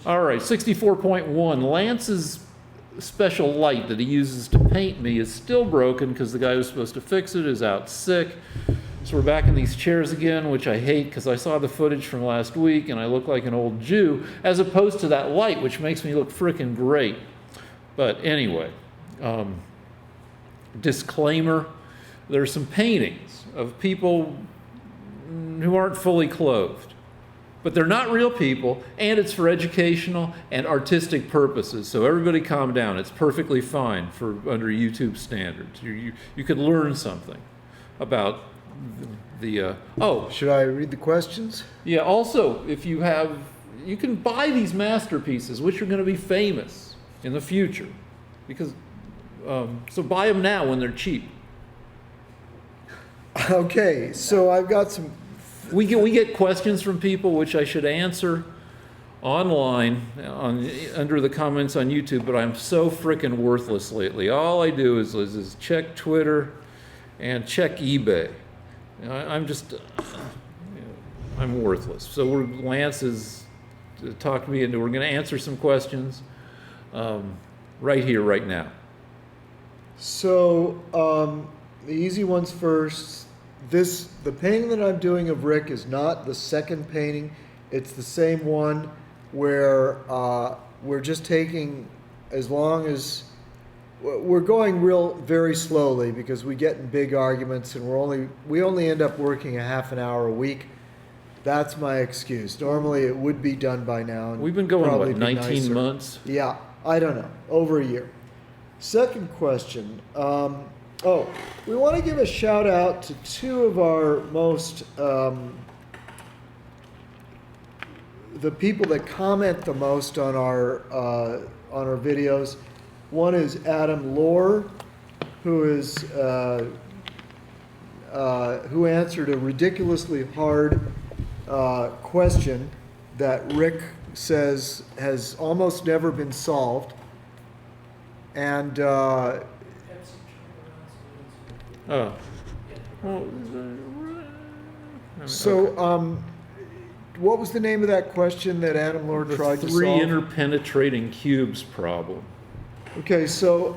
All right, 64.1. Lance's special light that he uses to paint me is still broken because the guy who's supposed to fix it is out sick. So we're back in these chairs again, which I hate because I saw the footage from last week and I look like an old Jew, as opposed to that light, which makes me look frickin' great. But anyway, disclaimer, there's some paintings of people who aren't fully clothed. But they're not real people, and it's for educational and artistic purposes. So everybody calm down. It's perfectly fine for under YouTube standards. You could learn something about the oh. Should I read the questions? Yeah, also, if you can buy these masterpieces, which are going to be famous in the future. Because, so buy them now when they're cheap. Okay, so I've got some... We get questions from people which I should answer online under the comments on YouTube, but I'm so frickin' worthless lately. All I do is check Twitter and check eBay. I'm worthless. So Lance has talked me into, we're going to answer some questions right here, right now. So the easy ones first. The painting that I'm doing of Rick is not the second painting. It's the same one where we're just taking, as long as we're going very slowly because we get in big arguments and we only end up working a half an hour a week. That's my excuse. Normally it would be done by now. And we've been going, what, 19 nicer. Months? Yeah, I don't know, over a year. Second question. We want to give a shout out to two of our most, the people that comment the most on our videos. One is Adam Lohr, who answered a ridiculously hard question that Rick says has almost never been solved. And what was the name of that question that Adam Lohr tried to solve? The three interpenetrating cubes problem. Okay, so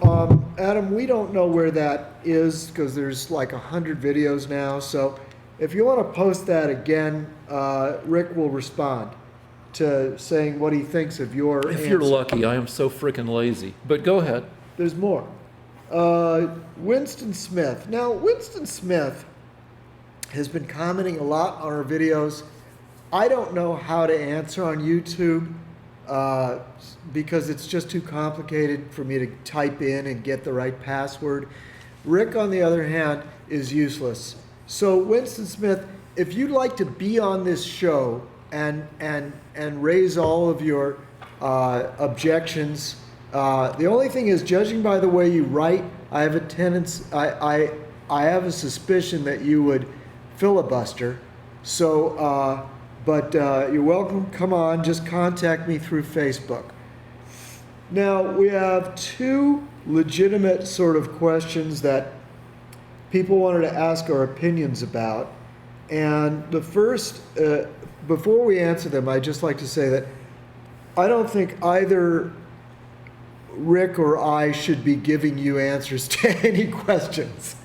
Adam, we don't know where that is because there's like 100 videos now. So if you want to post that again, Rick will respond to saying what he thinks of your answer. If you're lucky, I am so frickin' lazy. But go ahead. There's more. Winston Smith. Now, Winston Smith has been commenting a lot on our videos. I don't know how to answer on YouTube because it's just too complicated for me to type in and get the right password. Rick, on the other hand, is useless. So, Winston Smith, if you'd like to be on this show and raise all of your objections, the only thing is, judging by the way you write, I have a tendency, I have a suspicion that you would filibuster. So, but you're welcome. Come on, just contact me through Facebook. Now, we have two legitimate sort of questions that people wanted to ask our opinions about. And the first, before we answer them, I'd just like to say that I don't think either Rick or I should be giving you answers to any questions.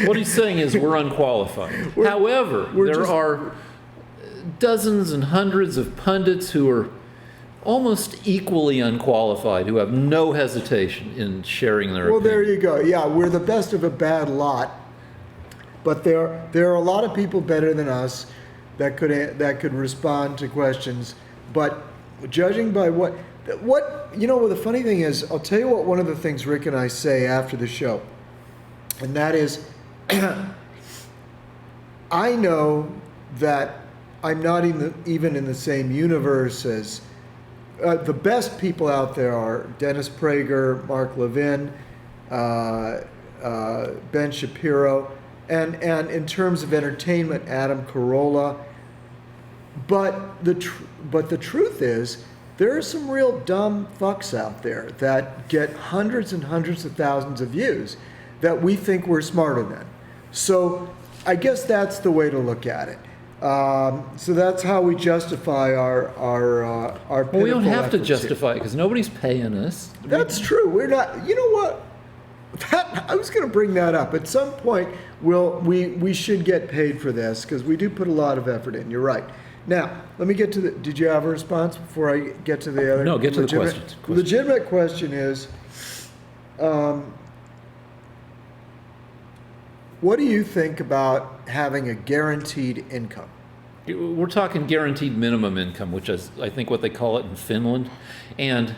What he's saying is we're unqualified. However, there are dozens and hundreds of pundits who are almost equally unqualified, who have no hesitation in sharing their opinion. There you go. Yeah, we're the best of a bad lot. But there are a lot of people better than us that could respond to questions. But judging by what the funny thing is, I'll tell you what one of the things Rick and I say after the show, and that is, I know that I'm not even in the same universe as the best people out there are Dennis Prager, Mark Levin, Ben Shapiro, and in terms of entertainment, Adam Carolla. But the truth is, there are some real dumb fucks out there that get hundreds and hundreds of thousands of views that we think we're smarter than. So I guess that's the way to look at it. So that's how we justify our Well, we pitiful don't have to efforts here. justify it because nobody's paying us. That's true. We're not. You know what? I was going to bring that up. At some point, we should get paid for this because we do put a lot of effort in. You're right. Now, let me get to the. Did you have a response before I get to the other? No, get to the questions. Legitimate question is, what do you think about having a guaranteed income? We're talking guaranteed minimum income, which is, I think, what they call it in Finland. And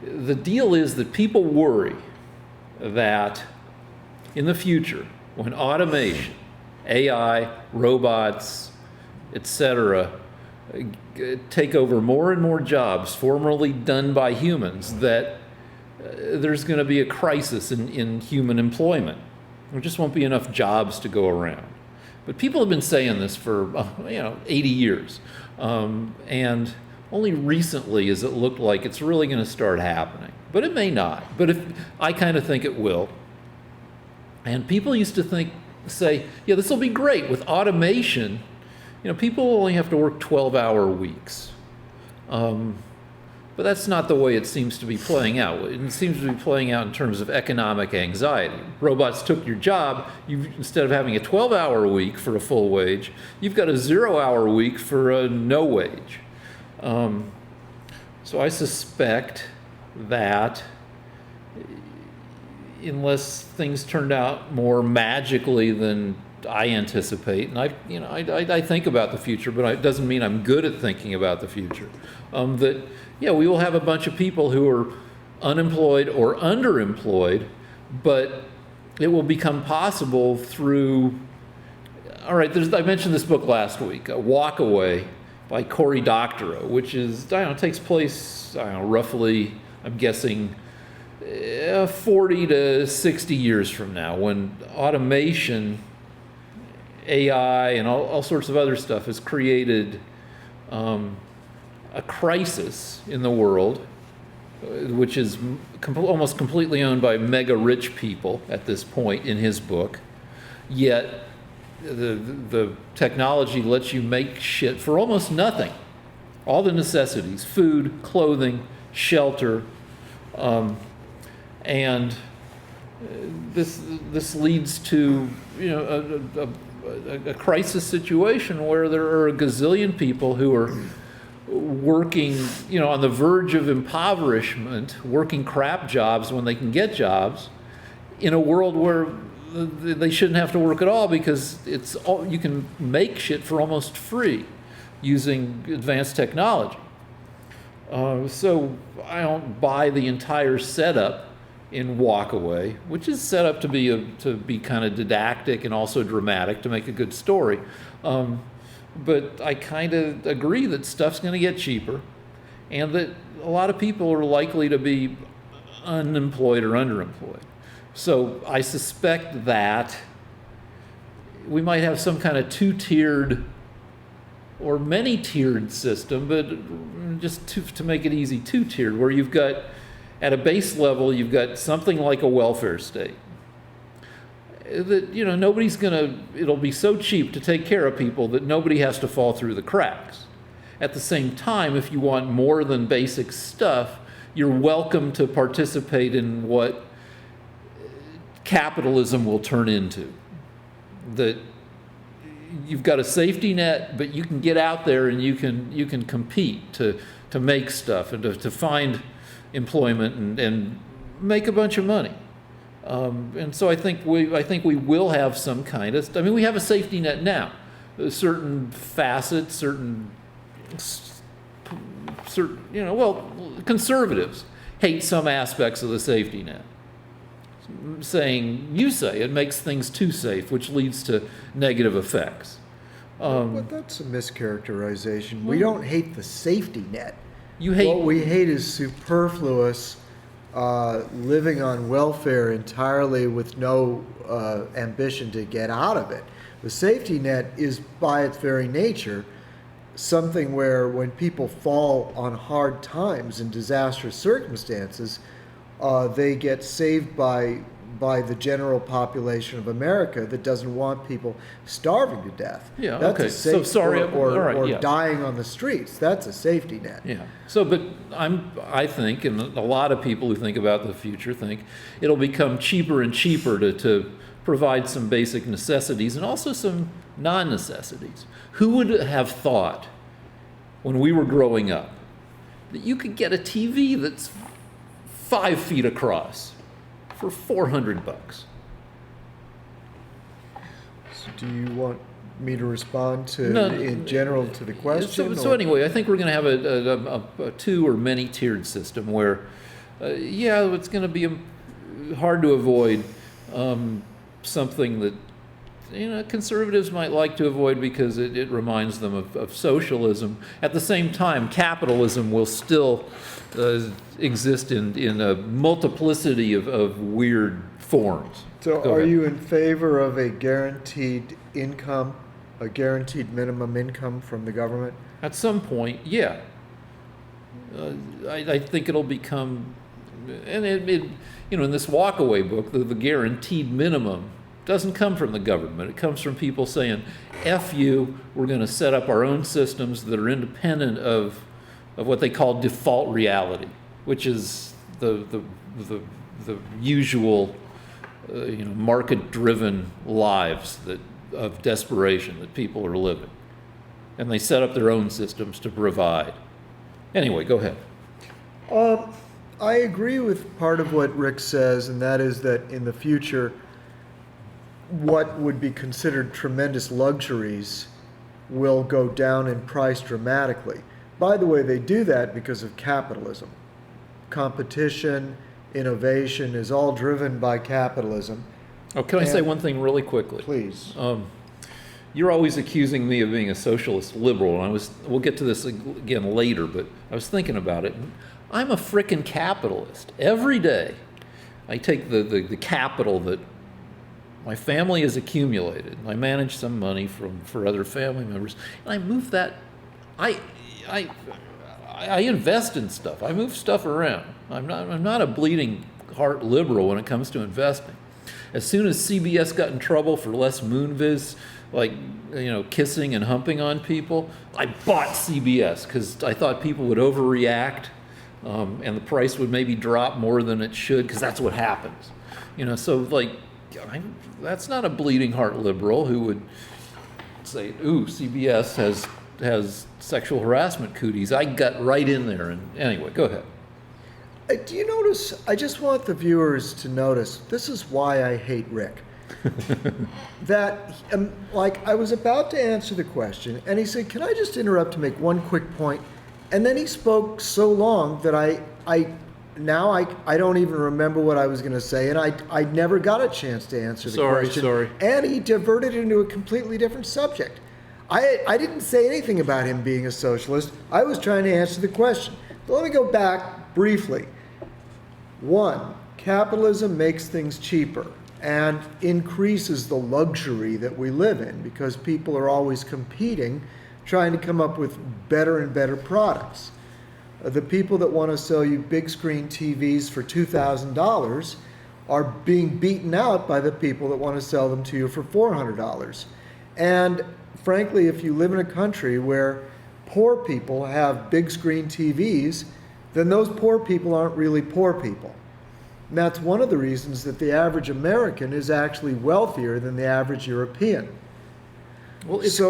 the deal is that people worry that in the future, when automation, AI, robots, etc., take over more and more jobs formerly done by humans, that there's going to be a crisis in human employment. There just won't be enough jobs to go around. But people have been saying this for 80 years. And only recently has it looked like it's really going to start happening. But it may not. But I kind of think it will. And people used to say, yeah, this will be great. With automation, people only have to work 12-hour weeks. But that's not the way it seems to be playing out. It seems to be playing out in terms of economic anxiety. Robots took your job. Instead of having a 12-hour week for a full wage, you've got a 0-hour week for a no wage. So I suspect that unless things turned out more magically than I anticipate, and I think about the future, but it doesn't mean I'm good at thinking about the future, that we will have a bunch of people who are unemployed or underemployed, but it will become possible through, all right, I mentioned this book last week, Walk Away by Cory Doctorow, which is, takes place, roughly, I'm guessing, 40 to 60 years from now, when automation, AI, and all sorts of other stuff has created a crisis in the world, which is almost completely owned by mega rich people at this point in his book. Yet the technology lets you make shit for almost nothing. All the necessities, food, clothing, shelter, and this leads to a crisis situation where there are a gazillion people who are working, on the verge of impoverishment, working crap jobs when they can get jobs, in a world where they shouldn't have to work at all because you can make shit for almost free using advanced technology. So I don't buy the entire setup in Walk Away, which is set up to be kind of didactic and also dramatic to make a good story. But I kind of agree that stuff's going to get cheaper and that a lot of people are likely to be unemployed or underemployed. So I suspect that we might have some kind of two-tiered or many-tiered system, but just to make it easy, two-tiered, where you've got, at a base level, you've got something like a welfare state. That, it'll be so cheap to take care of people that nobody has to fall through the cracks. At the same time, if you want more than basic stuff, you're welcome to participate in what capitalism will turn into. That you've got a safety net, but you can get out there and you can compete to make stuff and to find employment and make a bunch of money. And so I think we will have some kind of, we have a safety net now. Certain facets, certain, conservatives hate some aspects of the safety net, saying it makes things too safe, which leads to negative effects. But that's a mischaracterization. We don't hate the safety net. What we hate is superfluous living on welfare entirely with no ambition to get out of it. The safety net is, by its very nature, something where when people fall on hard times and disastrous circumstances, they get saved by by the general population of America that doesn't want people starving to death. Yeah, That's okay. a safe, So sorry, or, all right, or yeah. dying on the streets. That's a safety net. Yeah. So, but I think, and a lot of people who think about the future think it'll become cheaper and cheaper to provide some basic necessities and also some non-necessities. Who would have thought when we were growing up that you could get a TV that's 5 feet across for $400? So do you want me to respond to, No, in general, to the question? So anyway, I think we're going to have a two or many tiered system where, yeah, it's going to be hard to avoid something that conservatives might like to avoid because it reminds them of socialism. At the same time, capitalism will still exist in a multiplicity of weird forms. So are you in favor of a guaranteed income, a guaranteed minimum income from the government? At some point, yeah. I think it'll become, and in this walkaway book, the guaranteed minimum doesn't come from the government. It comes from people saying, F you, we're going to set up our own systems that are independent of what they call default reality, which is the usual market-driven lives of desperation that people are living. And they set up their own systems to provide. Anyway, go ahead. I agree with part of what Rick says, and that is that in the future, what would be considered tremendous luxuries will go down in price dramatically. By the way, they do that because of capitalism. Competition, innovation is all driven by capitalism. Oh, can I say one thing really quickly? Please. You're always accusing me of being a socialist liberal, and we'll get to this again later, but I was thinking about it. I'm a frickin' capitalist. Every day, I take the capital that my family has accumulated, and I manage some money for other family members, and I move that. I invest in stuff. I move stuff around. I'm not a bleeding heart liberal when it comes to investing. As soon as CBS got in trouble for less moonviz, like kissing and humping on people, I bought CBS because I thought people would overreact, and the price would maybe drop more than it should, because that's what happens. So that's not a bleeding heart liberal who would say, "Ooh, CBS has sexual harassment cooties." I got right in there, and anyway, go ahead. Do you notice, I just want the viewers to notice, this is why I hate Rick. That, I was about to answer the question, and he said, "Can I just interrupt to make one quick point?" And then he spoke so long that I don't even remember what I was going to say, and I never got a chance to answer the question. Sorry. And he diverted into a completely different subject. I didn't say anything about him being a socialist. I was trying to answer the question. So let me go back briefly. 1, capitalism makes things cheaper and increases the luxury that we live in because people are always competing, trying to come up with better and better products. The people that want to sell you big screen TVs for $2,000 are being beaten out by the people that want to sell them to you for $400. And frankly, if you live in a country where poor people have big screen TVs, then those poor people aren't really poor people. And that's one of the reasons that the average American is actually wealthier than the average European. Well, it's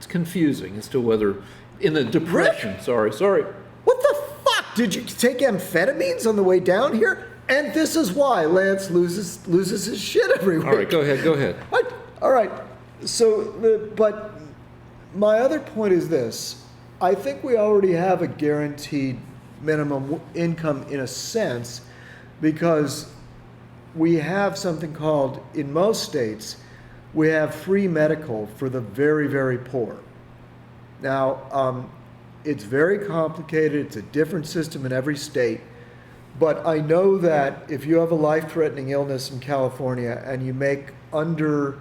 confusing as to whether in the Depression. Rick? Sorry. What the fuck? Did you take amphetamines on the way down here? And this is why Lance loses his shit every week. All right, go ahead. All right. But my other point is this. I think we already have a guaranteed minimum income in a sense because we have something called, in most states, we have free medical for the very, very poor. Now, it's very complicated. It's a different system in every state. But I know that if you have a life-threatening illness in California and you make under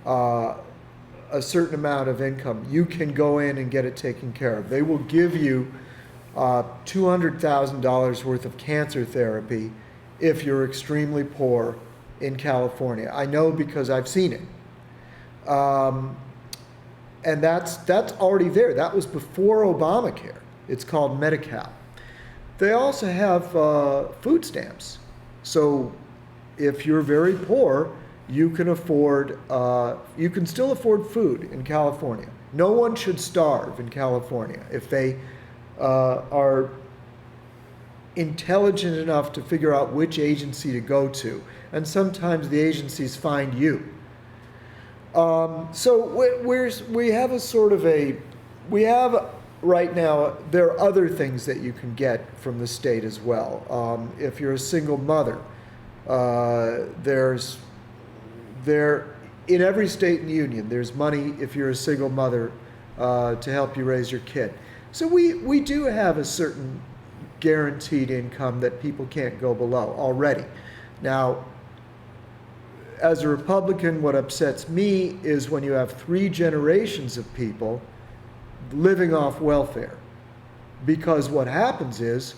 a certain amount of income, you can go in and get it taken care of. They will give you $200,000 worth of cancer therapy if you're extremely poor in California. I know because I've seen it. And that's already there. That was before Obamacare. It's called Medi-Cal. They also have food stamps. So if you're very poor, you can still afford food in California. No one should starve in California if they are intelligent enough to figure out which agency to go to. And sometimes the agencies find you. So we have a sort of right now, there are other things that you can get from the state as well. If you're a single mother, in every state in the union, there's money if you're a single mother to help you raise your kid. So we do have a certain guaranteed income that people can't go below already. Now, as a Republican, what upsets me is when you have 3 generations of people living off welfare. Because what happens is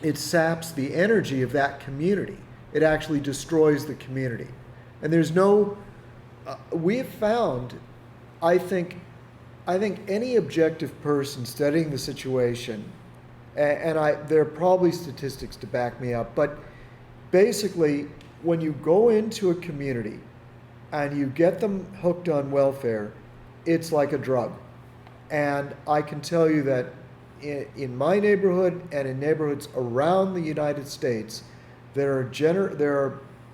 it saps the energy of that community. It actually destroys the community. And there's no, we have found, I think any objective person studying the situation, and there are probably statistics to back me up, but basically, when you go into a community and you get them hooked on welfare, it's like a drug. And I can tell you that in my neighborhood and in neighborhoods around the United States, there are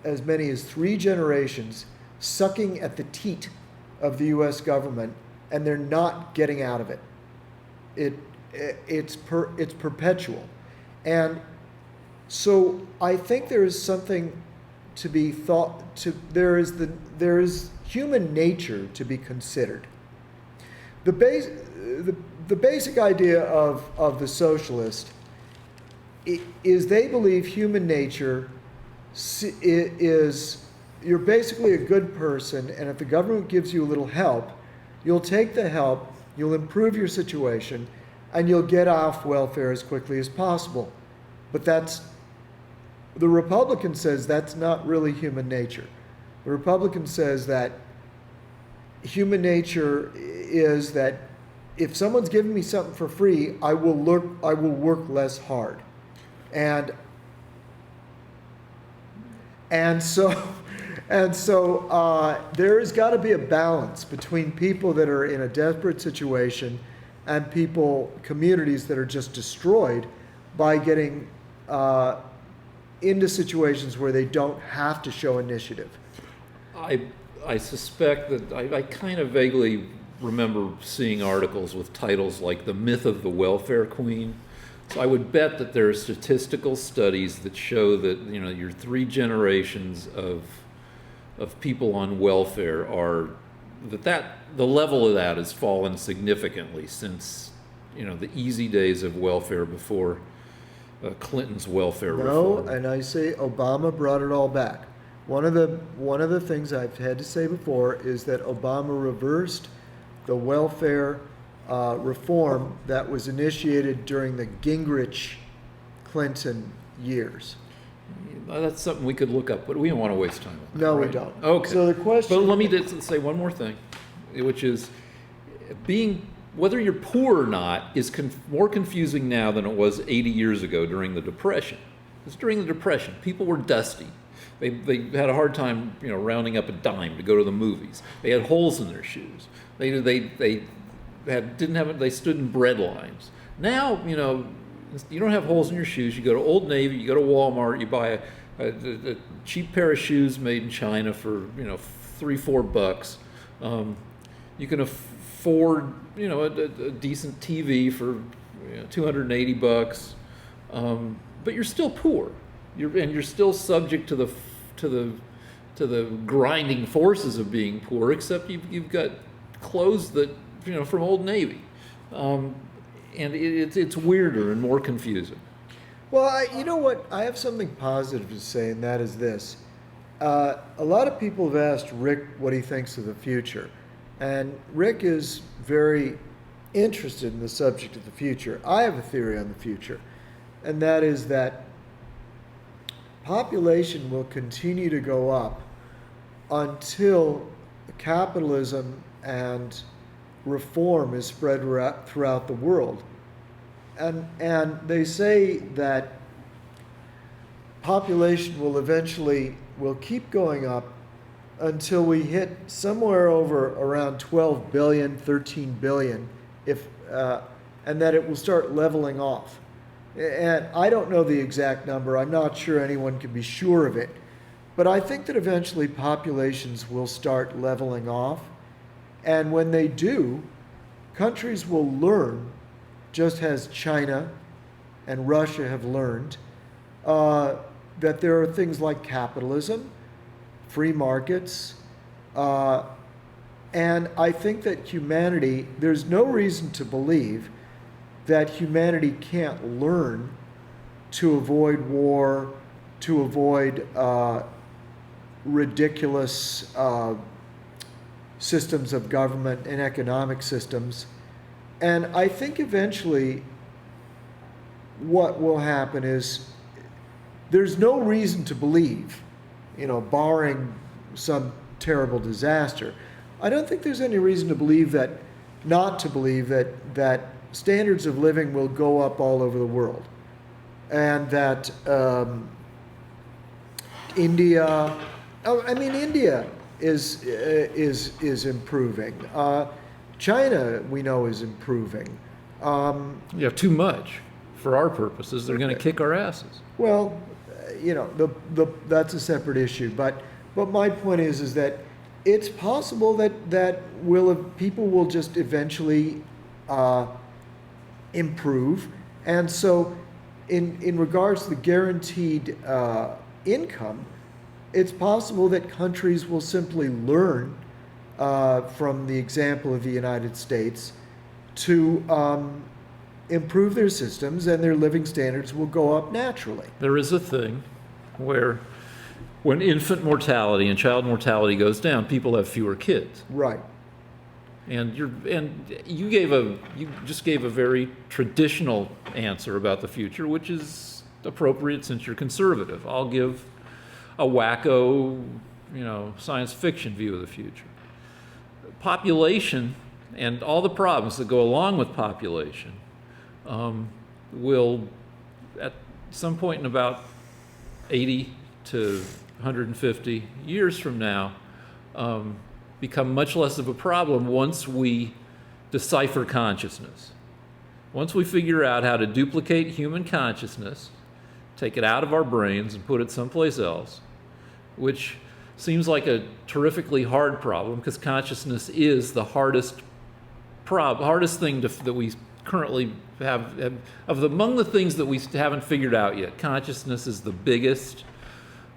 as many as 3 generations sucking at the teat of the U.S. government, and they're not getting out of it. It's perpetual. And so I think there is something to be thought to, there is human nature to be considered. The basic idea of the socialist is they believe human nature is you're basically a good person, and if the government gives you a little help, you'll take the help, you'll improve your situation, and you'll get off welfare as quickly as possible. But the Republican says that's not really human nature. The Republican says that human nature is that if someone's giving me something for free, I will work less hard. And so there has got to be a balance between people that are in a desperate situation and communities that are just destroyed by getting into situations where they don't have to show initiative. I suspect that I kind of vaguely remember seeing articles with titles like "The Myth of the Welfare Queen." So I would bet that there are statistical studies that show that your 3 generations of people on welfare are that the level of that has fallen significantly since the easy days of welfare before Clinton's welfare reform. No, and I say Obama brought it all back. One of the things I've had to say before is that Obama reversed the welfare reform that was initiated during the Gingrich-Clinton years. That's something we could look up, but we don't want to waste time on that. No, right? we don't. Okay. So the question. But let me just say one more thing, which is whether you're poor or not is more confusing now than it was 80 years ago during the Depression. Because during the Depression, people were dusty. They had a hard time, rounding up a dime to go to the movies. They had holes in their shoes. They stood in bread lines. Now, you don't have holes in your shoes. You go to Old Navy, you go to Walmart, you buy a cheap pair of shoes made in China for $3-4. You can afford a decent TV for $280. But you're still poor. You're still subject to the grinding forces of being poor, except you've got clothes that from Old Navy, and it's weirder and more confusing. Well, you know what? I have something positive to say, and that is this: a lot of people have asked Rick what he thinks of the future, and Rick is very interested in the subject of the future. I have a theory on the future, and that is that population will continue to go up until capitalism and reform is spread throughout the world. And they say that population will keep going up until we hit somewhere over around 12 billion, 13 billion, and that it will start leveling off. And I don't know the exact number. I'm not sure anyone can be sure of it. But I think that eventually populations will start leveling off. And when they do, countries will learn, just as China and Russia have learned, that there are things like capitalism, free markets, and I think that humanity, there's no reason to believe that humanity can't learn to avoid war, to avoid ridiculous systems of government and economic systems. And I think eventually what will happen is there's no reason to believe, barring some terrible disaster, I don't think there's any reason to believe that, not to believe that standards of living will go up all over the world. And that India is improving. China, we know, is improving. Yeah, too much for our purposes. They're going to kick our asses. Well, that's a separate issue. But my point is that it's possible that people will just eventually improve. And so in regards to the guaranteed income, it's possible that countries will simply learn from the example of the United States to improve their systems, and their living standards will go up naturally. There is a thing where when infant mortality and child mortality goes down, people have fewer kids. Right. And you just gave a very traditional answer about the future, which is appropriate since you're conservative. I'll give a wacko, science fiction view of the future. Population and all the problems that go along with population will, at some point in about 80 to 150 years from now, become much less of a problem once we decipher consciousness. Once we figure out how to duplicate human consciousness, take it out of our brains and put it someplace else, which seems like a terrifically hard problem because consciousness is the hardest thing that we currently have. Among the things that we haven't figured out yet, consciousness is the biggest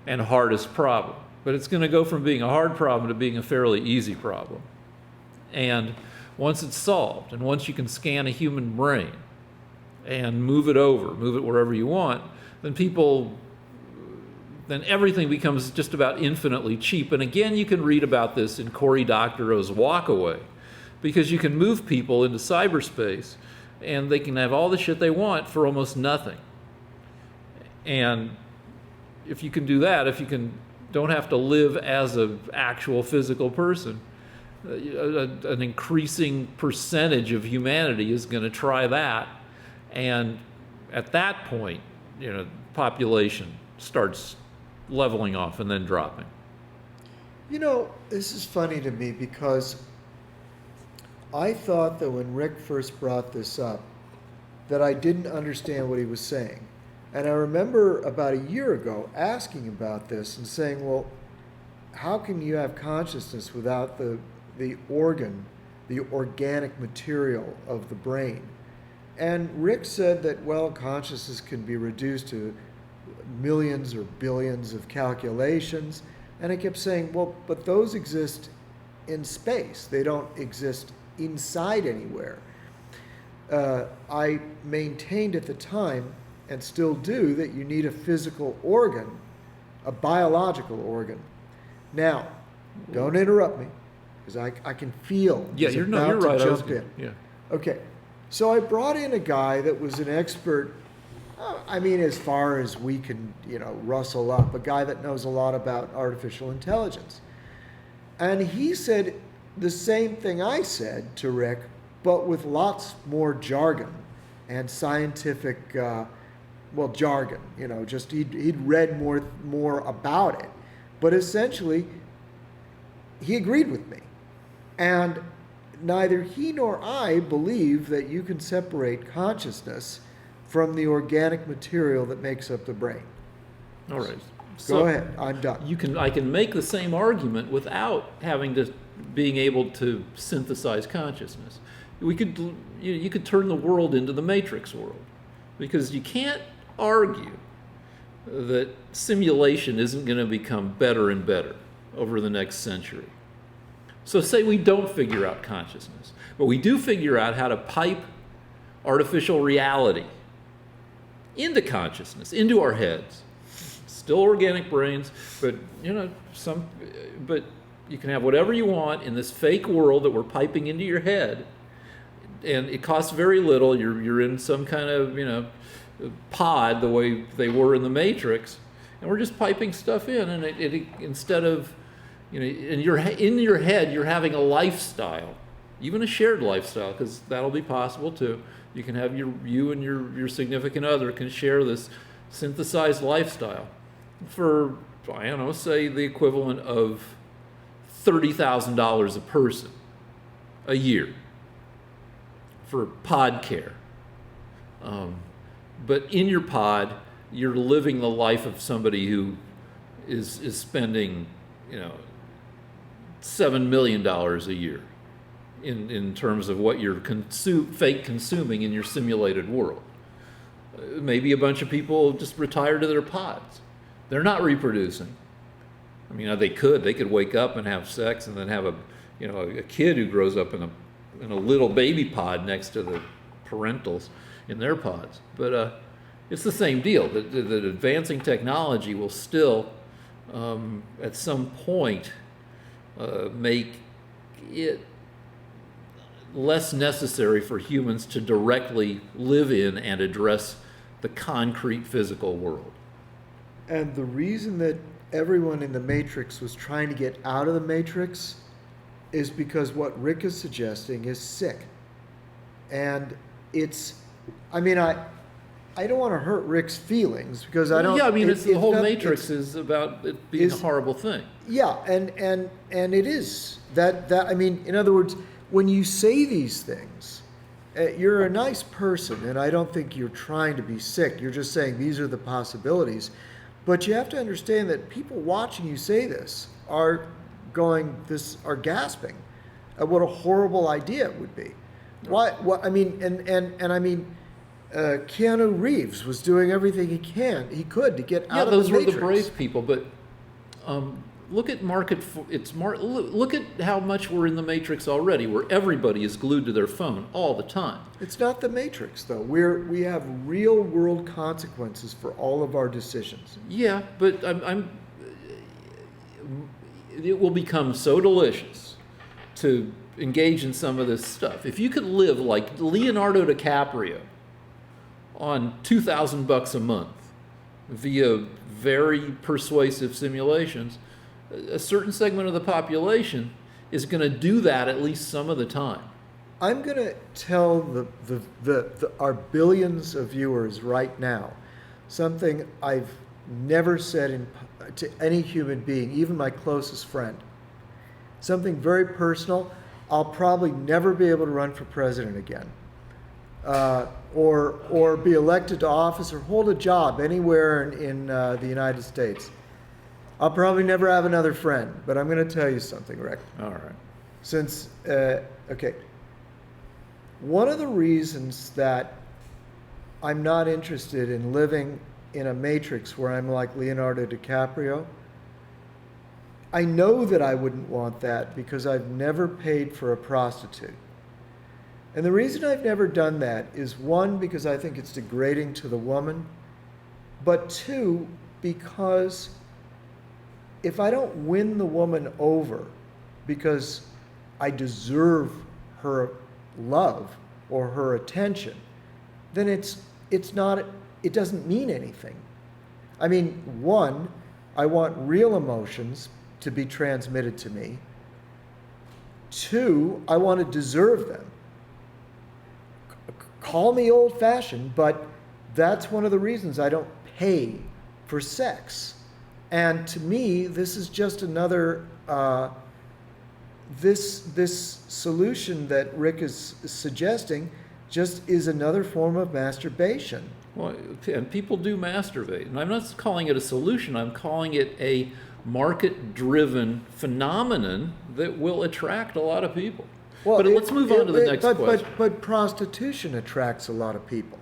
and hardest problem. But it's going to go from being a hard problem to being a fairly easy problem. And once it's solved, and once you can scan a human brain and move it wherever you want, then everything becomes just about infinitely cheap. And again, you can read about this in Cory Doctorow's Walkaway, because you can move people into cyberspace and they can have all the shit they want for almost nothing. And if you can do that, don't have to live as an actual physical person, an increasing percentage of humanity is going to try that. And at that point, population starts leveling off and then dropping. This is funny to me because I thought that when Rick first brought this up, that I didn't understand what he was saying. And I remember about a year ago asking about this and saying, well, how can you have consciousness without the organic material of the brain? And Rick said that, well, consciousness can be reduced to millions or billions of calculations. And I kept saying, well, but those exist in space. They don't exist inside anywhere. I maintained at the time, and still do, that you need a physical organ, a biological organ. Now, don't interrupt me, because I can feel you're about right. to jump in. Yeah. Okay, so I brought in a guy that was an expert I mean, as far as we can, rustle up, a guy that knows a lot about artificial intelligence. And he said the same thing I said to Rick, but with lots more jargon and scientific, jargon. Just he'd read more about it. But essentially, he agreed with me. And neither he nor I believe that you can separate consciousness from the organic material that makes up the brain. All right. Go ahead. I'm done. I can make the same argument without being able to synthesize consciousness. You could turn the world into the Matrix world, because you can't argue that simulation isn't going to become better and better over the next century. So say we don't figure out consciousness, but we do figure out how to pipe artificial reality into consciousness, into our heads. Still organic brains, but but you can have whatever you want in this fake world that we're piping into your head, and it costs very little. You're in some kind of pod the way they were in the Matrix, and we're just piping stuff in, and it instead of in your head you're having a lifestyle, even a shared lifestyle, because that'll be possible too. You can have you and your significant other can share this synthesized lifestyle for, I don't know, say the equivalent of $30,000 a person a year for pod care. But in your pod, you're living the life of somebody who is spending, $7 million a year in terms of what you're fake consuming in your simulated world. Maybe a bunch of people just retire to their pods. They're not reproducing. I mean, they could wake up and have sex and then have a kid who grows up in a little baby pod next to the parentals in their pods. But it's the same deal. The advancing technology will still, at some point, make it less necessary for humans to directly live in and address the concrete physical world. And the reason that everyone in the Matrix was trying to get out of the Matrix is because what Rick is suggesting is sick. And it's, I don't want to hurt Rick's feelings because I don't. Yeah, it's the whole Matrix is about it being a horrible thing. Yeah, and it is that in other words, when you say these things, you're a nice person, and I don't think you're trying to be sick. You're just saying these are the possibilities. But you have to understand that people watching you say this are gasping at what a horrible idea it would be. Keanu Reeves was doing everything he could to get out of the Matrix. Yeah, those were the brave people, but look at look at how much we're in the Matrix already, where everybody is glued to their phone all the time. It's not the Matrix, though. We have real world consequences for all of our decisions. Yeah, but it will become so delicious to engage in some of this stuff. If you could live like Leonardo DiCaprio on $2,000 a month via very persuasive simulations, a certain segment of the population is going to do that at least some of the time. I'm going to tell our billions of viewers right now something I've never said to any human being, even my closest friend. Something very personal. I'll probably never be able to run for president again, or be elected to office or hold a job anywhere in the United States. I'll probably never have another friend, but I'm going to tell you something, Rick. All right. One of the reasons that I'm not interested in living in a matrix where I'm like Leonardo DiCaprio, I know that I wouldn't want that because I've never paid for a prostitute. And the reason I've never done that is, one, because I think it's degrading to the woman, but two, because if I don't win the woman over because I deserve her love or her attention, then it's not it doesn't mean anything. I mean, one, I want real emotions to be transmitted to me. Two, I want to deserve them. Call me old-fashioned, but that's one of the reasons I don't pay for sex. And to me, this is just another, this solution that Rick is suggesting just is another form of masturbation. Well, and people do masturbate. And I'm not calling it a solution. I'm calling it a market-driven phenomenon that will attract a lot of people. Well, but let's move on to the next question. But prostitution attracts a lot of people.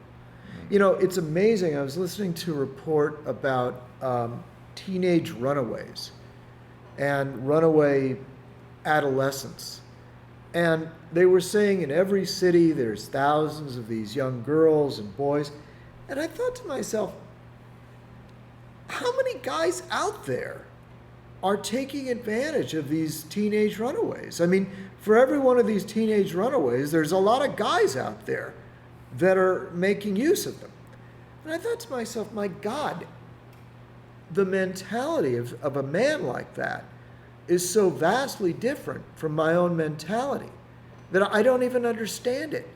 You know, it's amazing. I was listening to a report about teenage runaways and runaway adolescents. And they were saying in every city there's thousands of these young girls and boys. And I thought to myself, how many guys out there are taking advantage of these teenage runaways? I mean, for every one of these teenage runaways, there's a lot of guys out there that are making use of them. And I thought to myself, my God, the mentality of a man like that is so vastly different from my own mentality that I don't even understand it.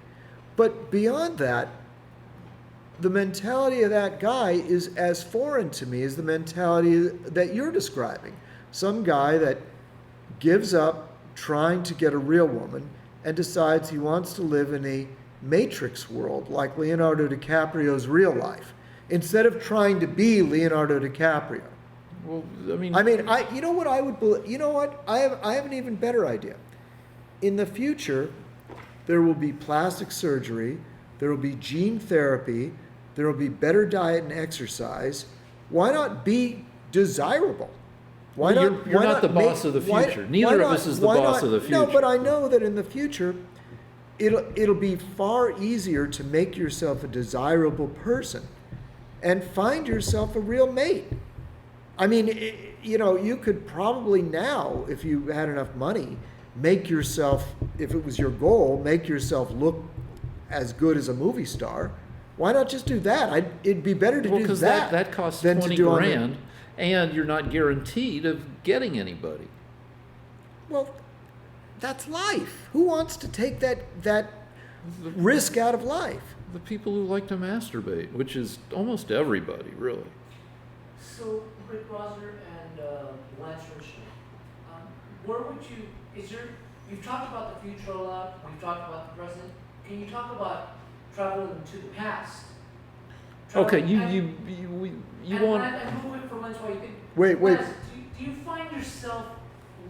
But beyond that, the mentality of that guy is as foreign to me as the mentality that you're describing. Some guy that gives up trying to get a real woman and decides he wants to live in a Matrix world like Leonardo DiCaprio's real life, instead of trying to be Leonardo DiCaprio. Well, you know what I would believe? You know what? I have an even better idea. In the future, there will be plastic surgery, there will be gene therapy, there will be better diet and exercise. Why not be desirable? Why not? You're not the boss of the future. Neither of us is the boss of the future. No, but I know that in the future, it'll be far easier to make yourself a desirable person and find yourself a real mate. I mean, you know, you could probably now, if you had enough money, make yourself, if it was your goal, make yourself look as good as a movie star. Why not just do that? It'd be better to do that. Because that costs than 20 to do grand, and you're not guaranteed of getting anybody. Well, that's life. Who wants to take that risk out of life? The people who like to masturbate, which is almost everybody, really. So, Rick Rosner and Lance Rosner, where would you've talked about the future a lot, we've talked about the present. Can you talk about traveling to the past? Okay, you want... And move it from Lance while you think. Wait. Lance, do you find yourself,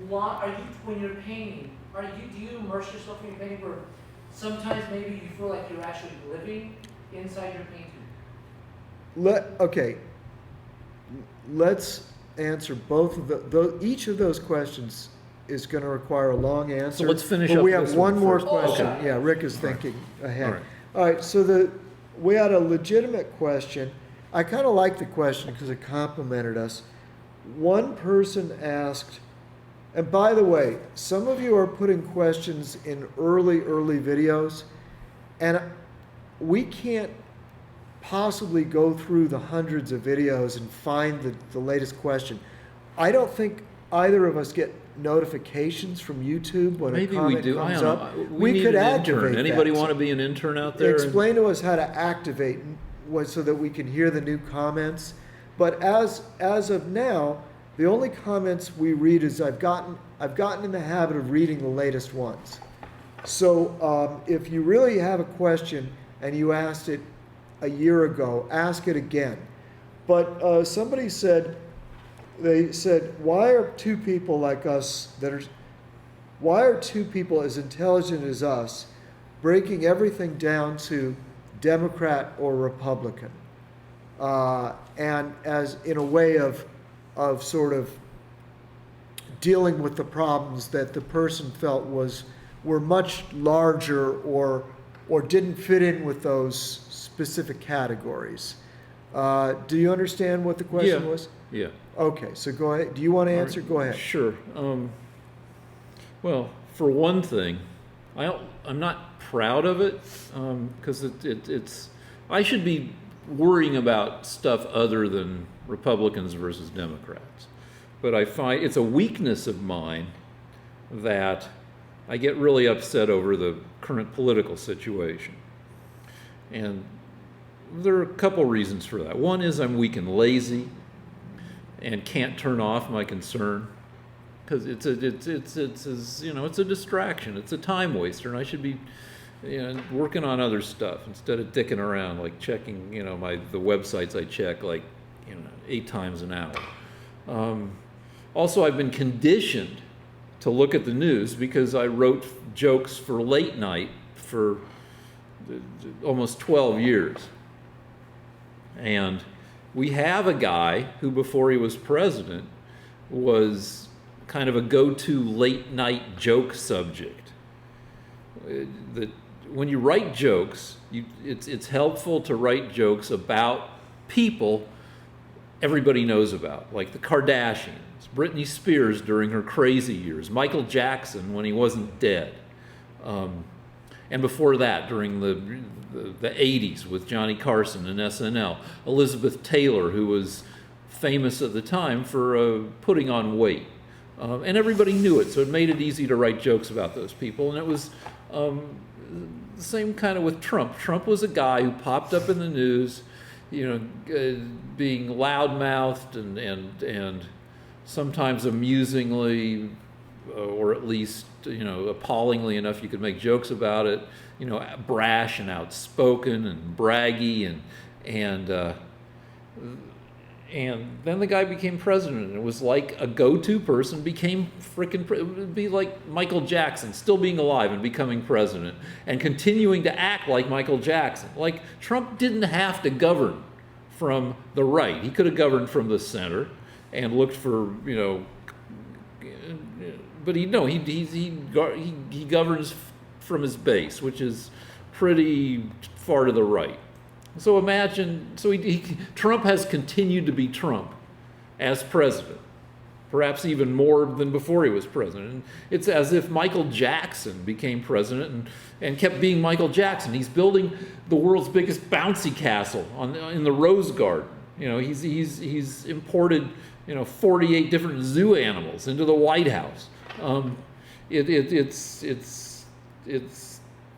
when you're painting, do you immerse yourself in your painting where sometimes maybe you feel like you're actually living inside your painting? Okay. Let's answer both of each of those questions is going to require a long answer. So let's finish but up we have this one more first. question. Okay. Yeah, Rick is thinking ahead. All All right, so we had a legitimate question. I kind of like the question because it complimented us. One person asked, and by the way, some of you are putting questions in early videos, and we can't possibly go through the hundreds of videos and find the latest question. I don't think either of us get notifications from YouTube when Maybe a comment we do. comes I don't up. know. We need could an activate intern. that. Anybody want to be an intern out there? Explain to us how to activate so that we can hear the new comments. But as of now, the only comments we read is I've gotten in the habit of reading the latest ones. So if you really have a question and you asked it a year ago, ask it again. But somebody said, why are two people like us why are two people as intelligent as us breaking everything down to Democrat or Republican? And as in a way of sort of dealing with the problems that the person felt were much larger or didn't fit in with those specific categories. Do you understand what the question was? Yeah. Okay, so go ahead. Do you want to answer? Go ahead. Sure. Well, for one thing, I'm not proud of it because it's. I should be worrying about stuff other than Republicans versus Democrats. But I find it's a weakness of mine that I get really upset over the current political situation. And there are a couple reasons for that. One is I'm weak and lazy and can't turn off my concern, because it's a distraction. It's a time waster, and I should be working on other stuff instead of dicking around, like checking the websites I check 8 times an hour. Also, I've been conditioned to look at the news because I wrote jokes for late night for almost 12 years. And we have a guy who, before he was president, was kind of a go-to late night joke subject. That when you write jokes, it's helpful to write jokes about people everybody knows about, like the Kardashians, Britney Spears during her crazy years, Michael Jackson when he wasn't dead, and before that during the 80s with Johnny Carson and SNL, Elizabeth Taylor, who was famous at the time for putting on weight. And everybody knew it, so it made it easy to write jokes about those people. And it was the same kind of with Trump. Trump was a guy who popped up in the news, being loudmouthed and sometimes amusingly, or at least appallingly enough you could make jokes about it. Brash and outspoken and braggy and then the guy became president, and it was like a go-to person became it would be like Michael Jackson still being alive and becoming president and continuing to act like Michael Jackson. Like, Trump didn't have to govern from the right. He could have governed from the center and looked for, but he governs from his base, which is pretty far to the right. So imagine, Trump has continued to be Trump as president, perhaps even more than before he was president. And it's as if Michael Jackson became president and kept being Michael Jackson. He's building the world's biggest bouncy castle in the Rose Garden. He's imported 48 different zoo animals into the White House.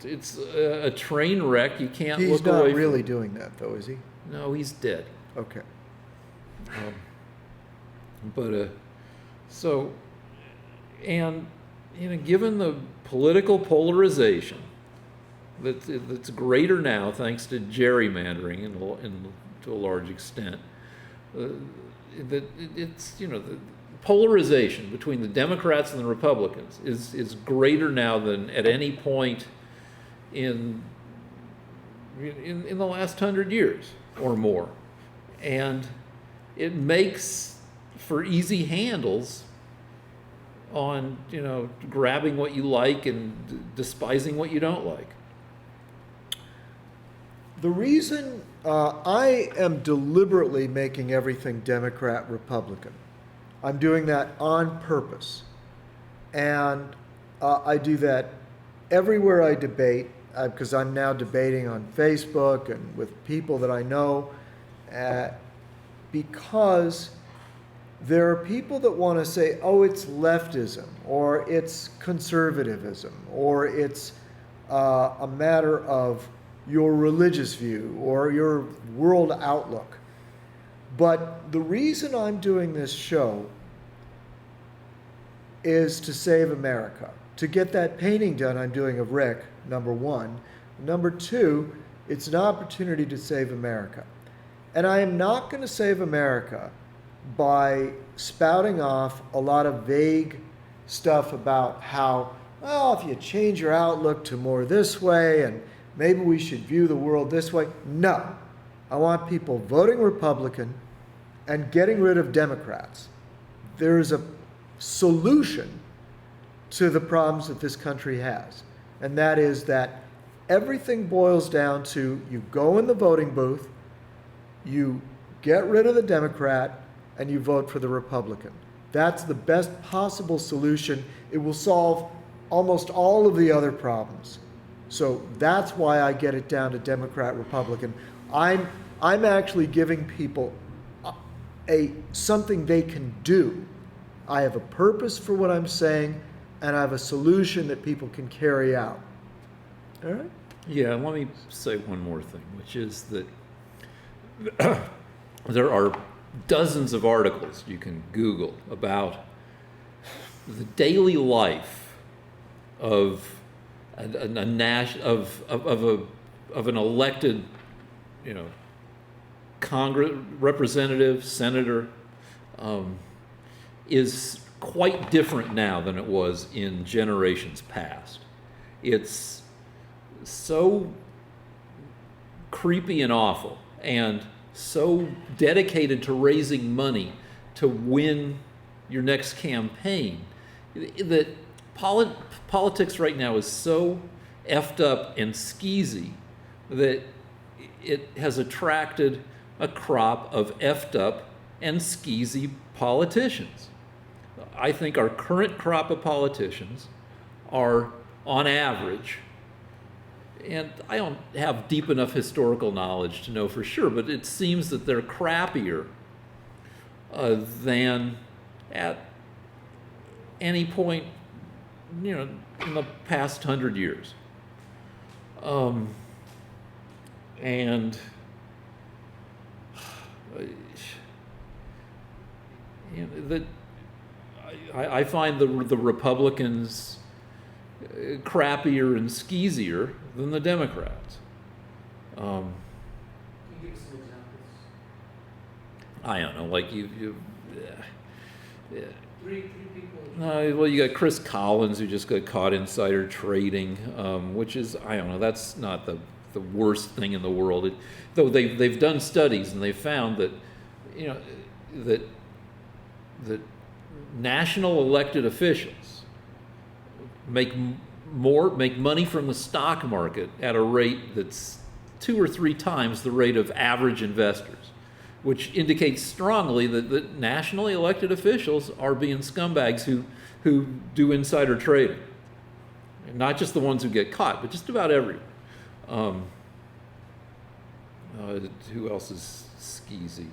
It's a train wreck. You can't look away. He's not really doing that, though, is he? No, he's dead. Okay. Given the political polarization that's greater now, thanks to gerrymandering to a large extent, the polarization between the Democrats and the Republicans is greater now than at any point in the last 100 years or more. And it makes for easy handles on, grabbing what you like and despising what you don't like. The reason I am deliberately making everything Democrat, Republican, I'm doing that on purpose. And I do that everywhere I debate, because I'm now debating on Facebook and with people that I know, because there are people that want to say, oh, it's leftism, or it's conservatism, or it's a matter of your religious view or your world outlook. But the reason I'm doing this show is to save America, to get that painting done I'm doing of Rick, number one. Number two, it's an opportunity to save America. And I am not going to save America by spouting off a lot of vague stuff about how, well, if you change your outlook to more this way and maybe we should view the world this way. No. I want people voting Republican and getting rid of Democrats. There's a solution to the problems that this country has. And that is that everything boils down to you go in the voting booth, you get rid of the Democrat, and you vote for the Republican. That's the best possible solution. It will solve almost all of the other problems. So that's why I get it down to Democrat, Republican. I'm I'm actually giving people something they can do. I have a purpose for what I'm saying, and I have a solution that people can carry out. All right? Yeah, let me say one more thing, which is that there are dozens of articles you can Google about the daily life of an elected, Congress representative, senator, is quite different now than it was in generations past. It's so creepy and awful, and so dedicated to raising money to win your next campaign, that politics right now is so effed up and skeezy that it has attracted a crop of effed up and skeezy politicians. I think our current crop of politicians are, on average, and I don't have deep enough historical knowledge to know for sure, but it seems that they're crappier than at any point, in the past 100 years. And that I find the Republicans crappier and skeezier than the Democrats. Can you give us some examples? I don't know, like Three people. well, you got Chris Collins, who just got caught insider trading, which is, I don't know, that's not the worst thing in the world. Though they've done studies and they've found that, that national elected officials make money from the stock market at a rate that's 2 or 3 times the rate of average investors, which indicates strongly that nationally elected officials are being scumbags who do insider trading. And not just the ones who get caught, but just about everyone. Who else is skeezy?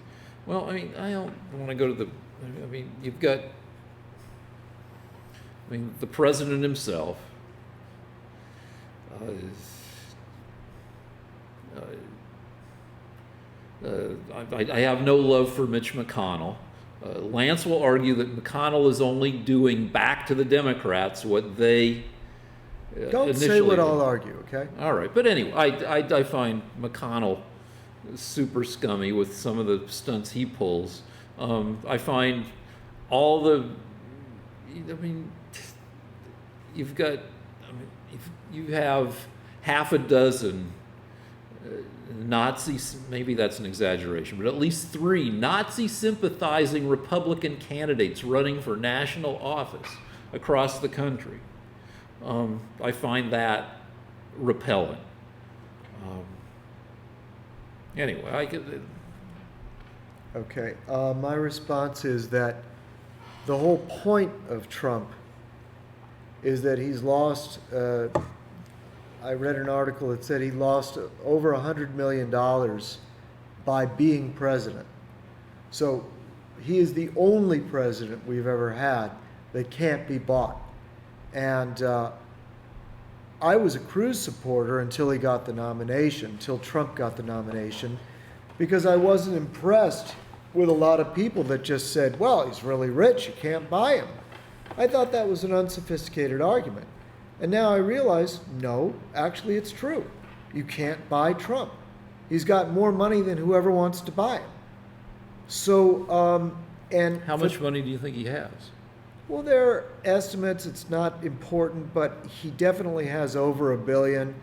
Well, I mean, I don't want to go to the... I mean, you've got... the president himself. I have no love for Mitch McConnell. Lance will argue that McConnell is only doing back to the Democrats what they Don't say what I'll argue, okay? All right. But anyway, I find McConnell super scummy with some of the stunts he pulls. I find all the... you've got... you have half a dozen Nazis, maybe that's an exaggeration, but at least 3 Nazi-sympathizing Republican candidates running for national office across the country. I find that repellent. Anyway, I could... Okay, my response is that the whole point of Trump is that he's lost... I read an article that said he lost over $100 million by being president. So he is the only president we've ever had that can't be bought. And I was a Cruz supporter until he got the nomination, until Trump got the nomination, because I wasn't impressed with a lot of people that just said, well, he's really rich, you can't buy him. I thought that was an unsophisticated argument. And now I realize, no, actually it's true. You can't buy Trump. He's got more money than whoever wants to buy him. So, and... How much money do you think he has? Well, there are estimates, it's not important, but he definitely has over $1 billion.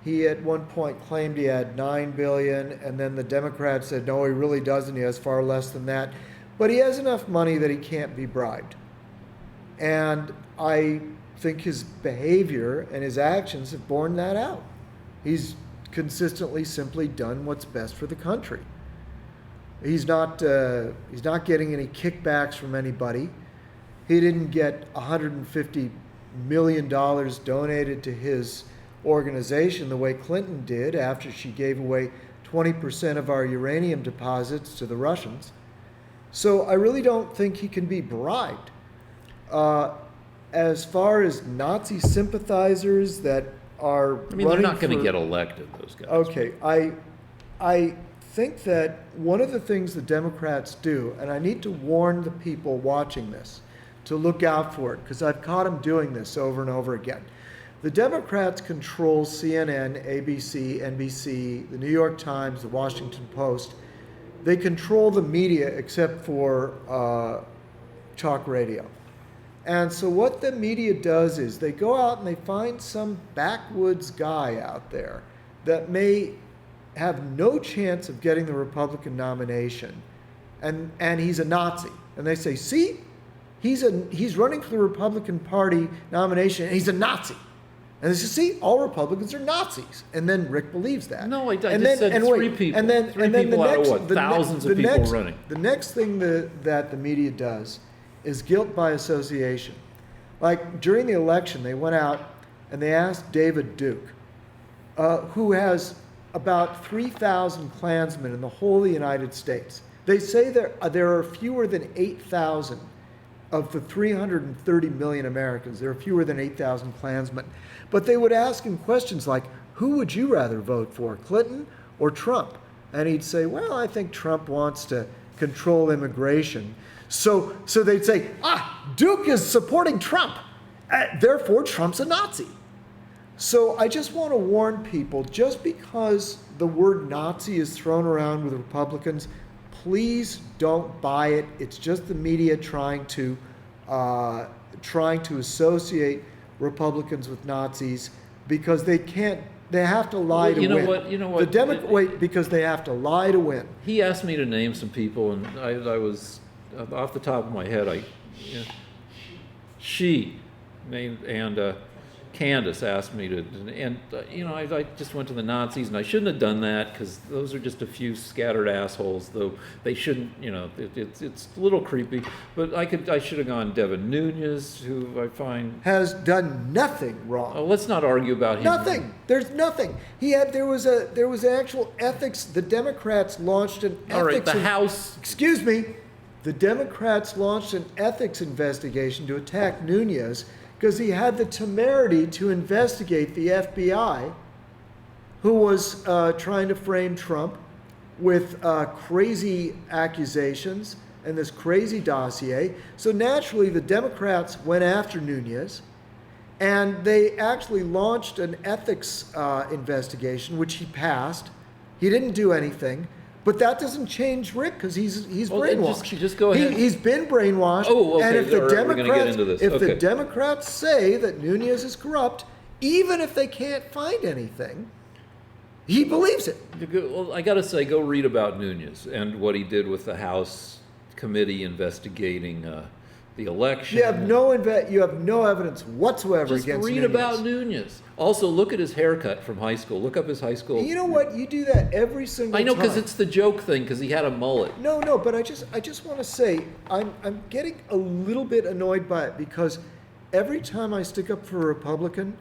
He at one point claimed he had $9 billion, and then the Democrats said, no, he really doesn't, he has far less than that. But he has enough money that he can't be bribed. And I think his behavior and his actions have borne that out. He's consistently simply done what's best for the country. He's not getting any kickbacks from anybody. He didn't get $150 million donated to his organization the way Clinton did after she gave away 20% of our uranium deposits to the Russians. So I really don't think he can be bribed. As far as Nazi sympathizers that are I mean, they're not going to get elected, those guys. Okay, I think that one of the things the Democrats do, and I need to warn the people watching this to look out for it, because I've caught them doing this over and over again. The Democrats control CNN, ABC, NBC, the New York Times, the Washington Post. They control the media except for talk radio. And so what the media does is they go out and they find some backwoods guy out there that may have no chance of getting the Republican nomination, and he's a Nazi. And they say, see, he's running for the Republican Party nomination, and he's a Nazi. And they say, see, all Republicans are Nazis. And then Rick believes that. No, I just said three people. And then, three and then people the out next, of what? the Thousands ne- of the people next, running. The next thing that the media does is guilt by association. Like during the election, they went out and they asked David Duke, who has about 3,000 Klansmen in the whole of the United States. They say there are fewer than 8,000 of the 330 million Americans. There are fewer than 8,000 Klansmen. But they would ask him questions like, who would you rather vote for, Clinton or Trump? And he'd say, well, I think Trump wants to control immigration. So they'd say, Duke is supporting Trump. Therefore, Trump's a Nazi. So I just want to warn people, just because the word Nazi is thrown around with Republicans, please don't buy it. It's just the media trying to associate Republicans with Nazis because they have to lie to win. You know what? Wait, because they have to lie to win. He asked me to name some people, and I was, off the top of my head, she named, and Candace asked me to, and I just went to the Nazis, and I shouldn't have done that because those are just a few scattered assholes. Though they shouldn't, it's a little creepy. But I should have gone Devin Nunes, who I find has done nothing wrong. Oh, let's not argue about him. Nothing. There's nothing. There was actual ethics. The Democrats launched an ethics. All right, the House. Excuse me. The Democrats launched an ethics investigation to attack Nunes because he had the temerity to investigate the FBI, who was trying to frame Trump with crazy accusations and this crazy dossier. So naturally, the Democrats went after Nunes, and they actually launched an ethics investigation, which he passed. He didn't do anything. But that doesn't change Rick because he's brainwashed. Just go ahead. He's been brainwashed. Oh, okay. And if the All right, we're gonna get into this. the Democrats say that Nunes is corrupt, even if they can't find anything, he believes it. Well, I got to say, go read about Nunes and what he did with the House committee investigating the election. You have no evidence whatsoever Just against read Nunes. about Nunes. Also, look at his haircut from high school. Look up his high school. You know what? You do that every single time. I know, because it's the joke thing, because he had a mullet. No, but I just want to say I'm getting a little bit annoyed by it because every time I stick up for a Republican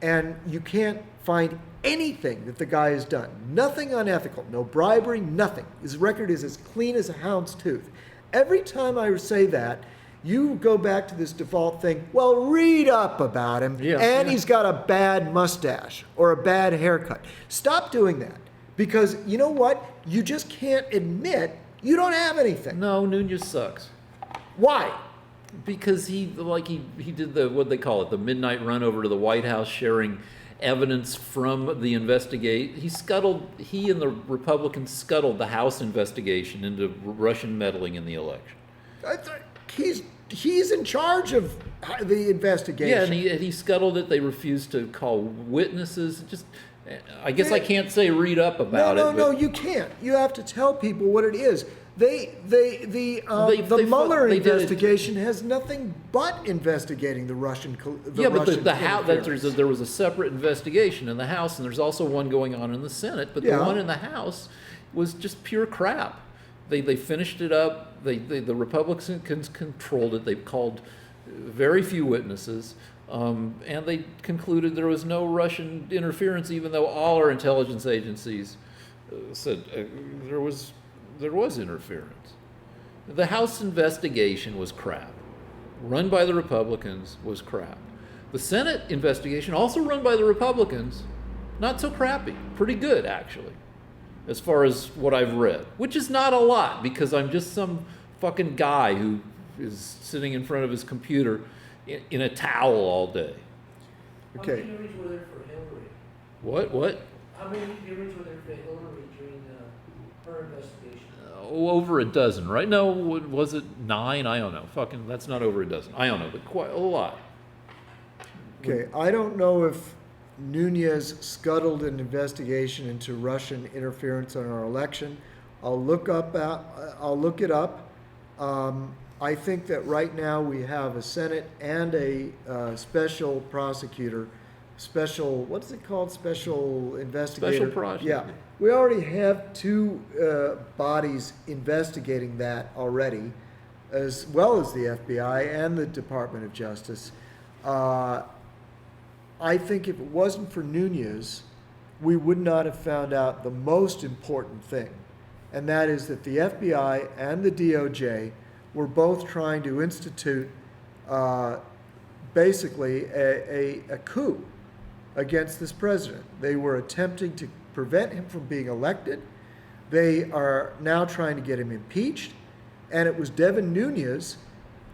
and you can't find anything that the guy has done, nothing unethical, no bribery, nothing. His record is as clean as a hound's tooth. Every time I say that, you go back to this default thing, well, read up about him, he's got a bad mustache or a bad haircut. Stop doing that, because you know what? You just can't admit you don't have anything. No, Nunes sucks. Why? Because he did what they call it, the midnight run over to the White House, sharing evidence from the investigate. He and the Republicans scuttled the House investigation into Russian meddling in the election. He's in charge of the investigation. Yeah, and he scuttled it. They refused to call witnesses. I guess I can't say read up about it. No, you can't. You have to tell people what it is. The Mueller investigation has nothing but investigating the Russian. The House. There was a separate investigation in the House, and there's also one going on in the Senate. But the one in the House was just pure crap. They finished it up. The Republicans controlled it. They called very few witnesses, and they concluded there was no Russian interference, even though all our intelligence agencies said there was interference. The House investigation was crap. Run by the Republicans was crap. The Senate investigation, also run by the Republicans, not so crappy. Pretty good, actually, as far as what I've read, which is not a lot because I'm just some fucking guy who is sitting in front of his computer in a towel all day. Okay. How many hearings were there for Hillary? What? How many hearings were there for Hillary during her investigation? Over a dozen, right? No, was it 9? I don't know. Fucking, that's not over a dozen. I don't know, but quite a lot. Okay, I don't know if Nunez scuttled an investigation into Russian interference in our election. I'll look it up. I think that right now we have a Senate and a special prosecutor, what's it called? Special investigator. Special prosecutor. Yeah, we already have two bodies investigating that already, as well as the FBI and the Department of Justice. I think if it wasn't for Nunez, we would not have found out the most important thing, and that is that the FBI and the DOJ were both trying to institute basically a coup against this president. They were attempting to prevent him from being elected. They are now trying to get him impeached, and it was Devin Nunes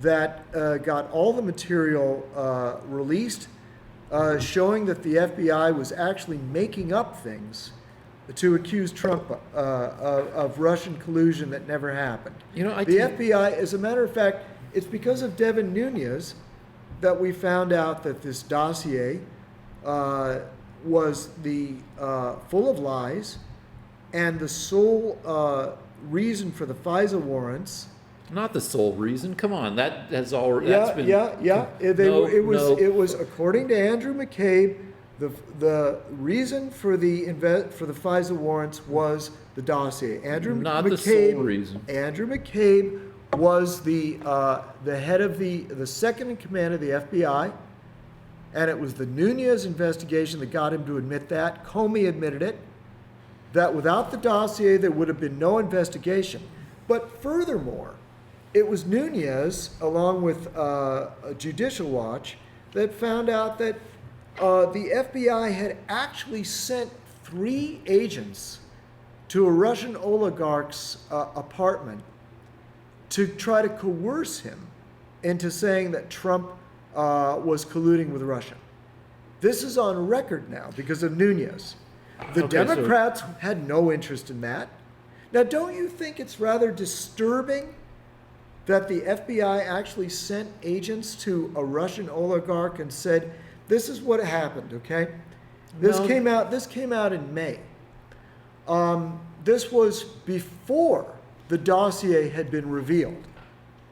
that got all the material released showing that the FBI was actually making up things to accuse Trump of Russian collusion that never happened. You know, the FBI, as a matter of fact, it's because of Devin Nunes that we found out that this dossier was full of lies, and the sole reason for the FISA warrants. Not the sole reason. Come on, that has already. It was according to Andrew McCabe, the reason for the FISA warrants was the dossier. The sole reason. Andrew McCabe was the head of the second in command of the FBI, and it was the Nunez investigation that got him to admit that. Comey admitted it. That without the dossier there would have been no investigation. But furthermore, it was Nunez, along with Judicial Watch, that found out that the FBI had actually sent 3 agents to a Russian oligarch's apartment to try to coerce him into saying that Trump was colluding with Russia. This is on record now because of Nunez. The Democrats had no interest in that. Now, don't you think it's rather disturbing that the FBI actually sent agents to a Russian oligarch and said, this is what happened, okay? This came out in May. This was before the dossier had been revealed.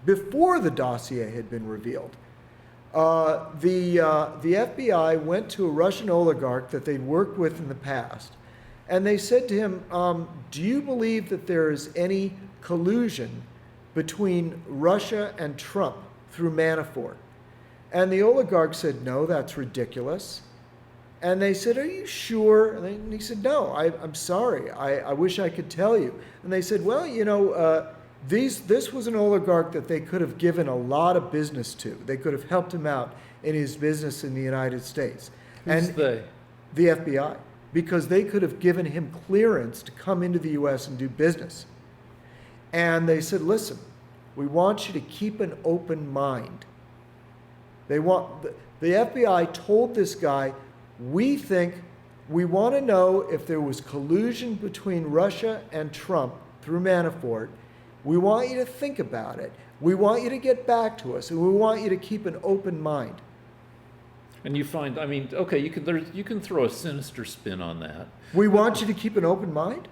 Before the dossier had been revealed. The FBI went to a Russian oligarch that they'd worked with in the past, and they said to him, do you believe that there is any collusion between Russia and Trump through Manafort? And the oligarch said, no, that's ridiculous. And they said, are you sure? And he said, no, I'm sorry. I wish I could tell you. And they said, well, you know, this was an oligarch that they could have given a lot of business to. They could have helped him out in his business in the United States. Who's they? The FBI. Because they could have given him clearance to come into the U.S. and do business. And they said, listen, we want you to keep an open mind. The FBI told this guy, we want to know if there was collusion between Russia and Trump through Manafort. We want you to think about it. We want you to get back to us, and we want you to keep an open mind. And you find, I mean, okay, you can throw a sinister spin on that. We want you to keep an open mind?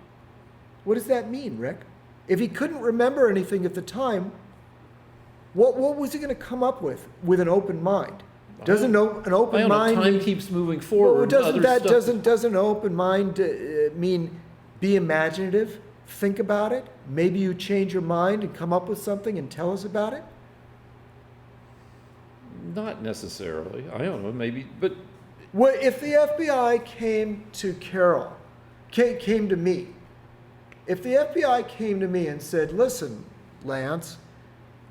What does that mean, Rick? If he couldn't remember anything at the time, what was he going to come up with an open mind? Doesn't an open mind time keeps moving forward. Well, doesn't an open mind mean be imaginative, think about it? Maybe you change your mind and come up with something and tell us about it? Not necessarily. I don't know, maybe, but... Well, if the FBI came to Carol, came to me, if the FBI came to me and said, listen, Lance,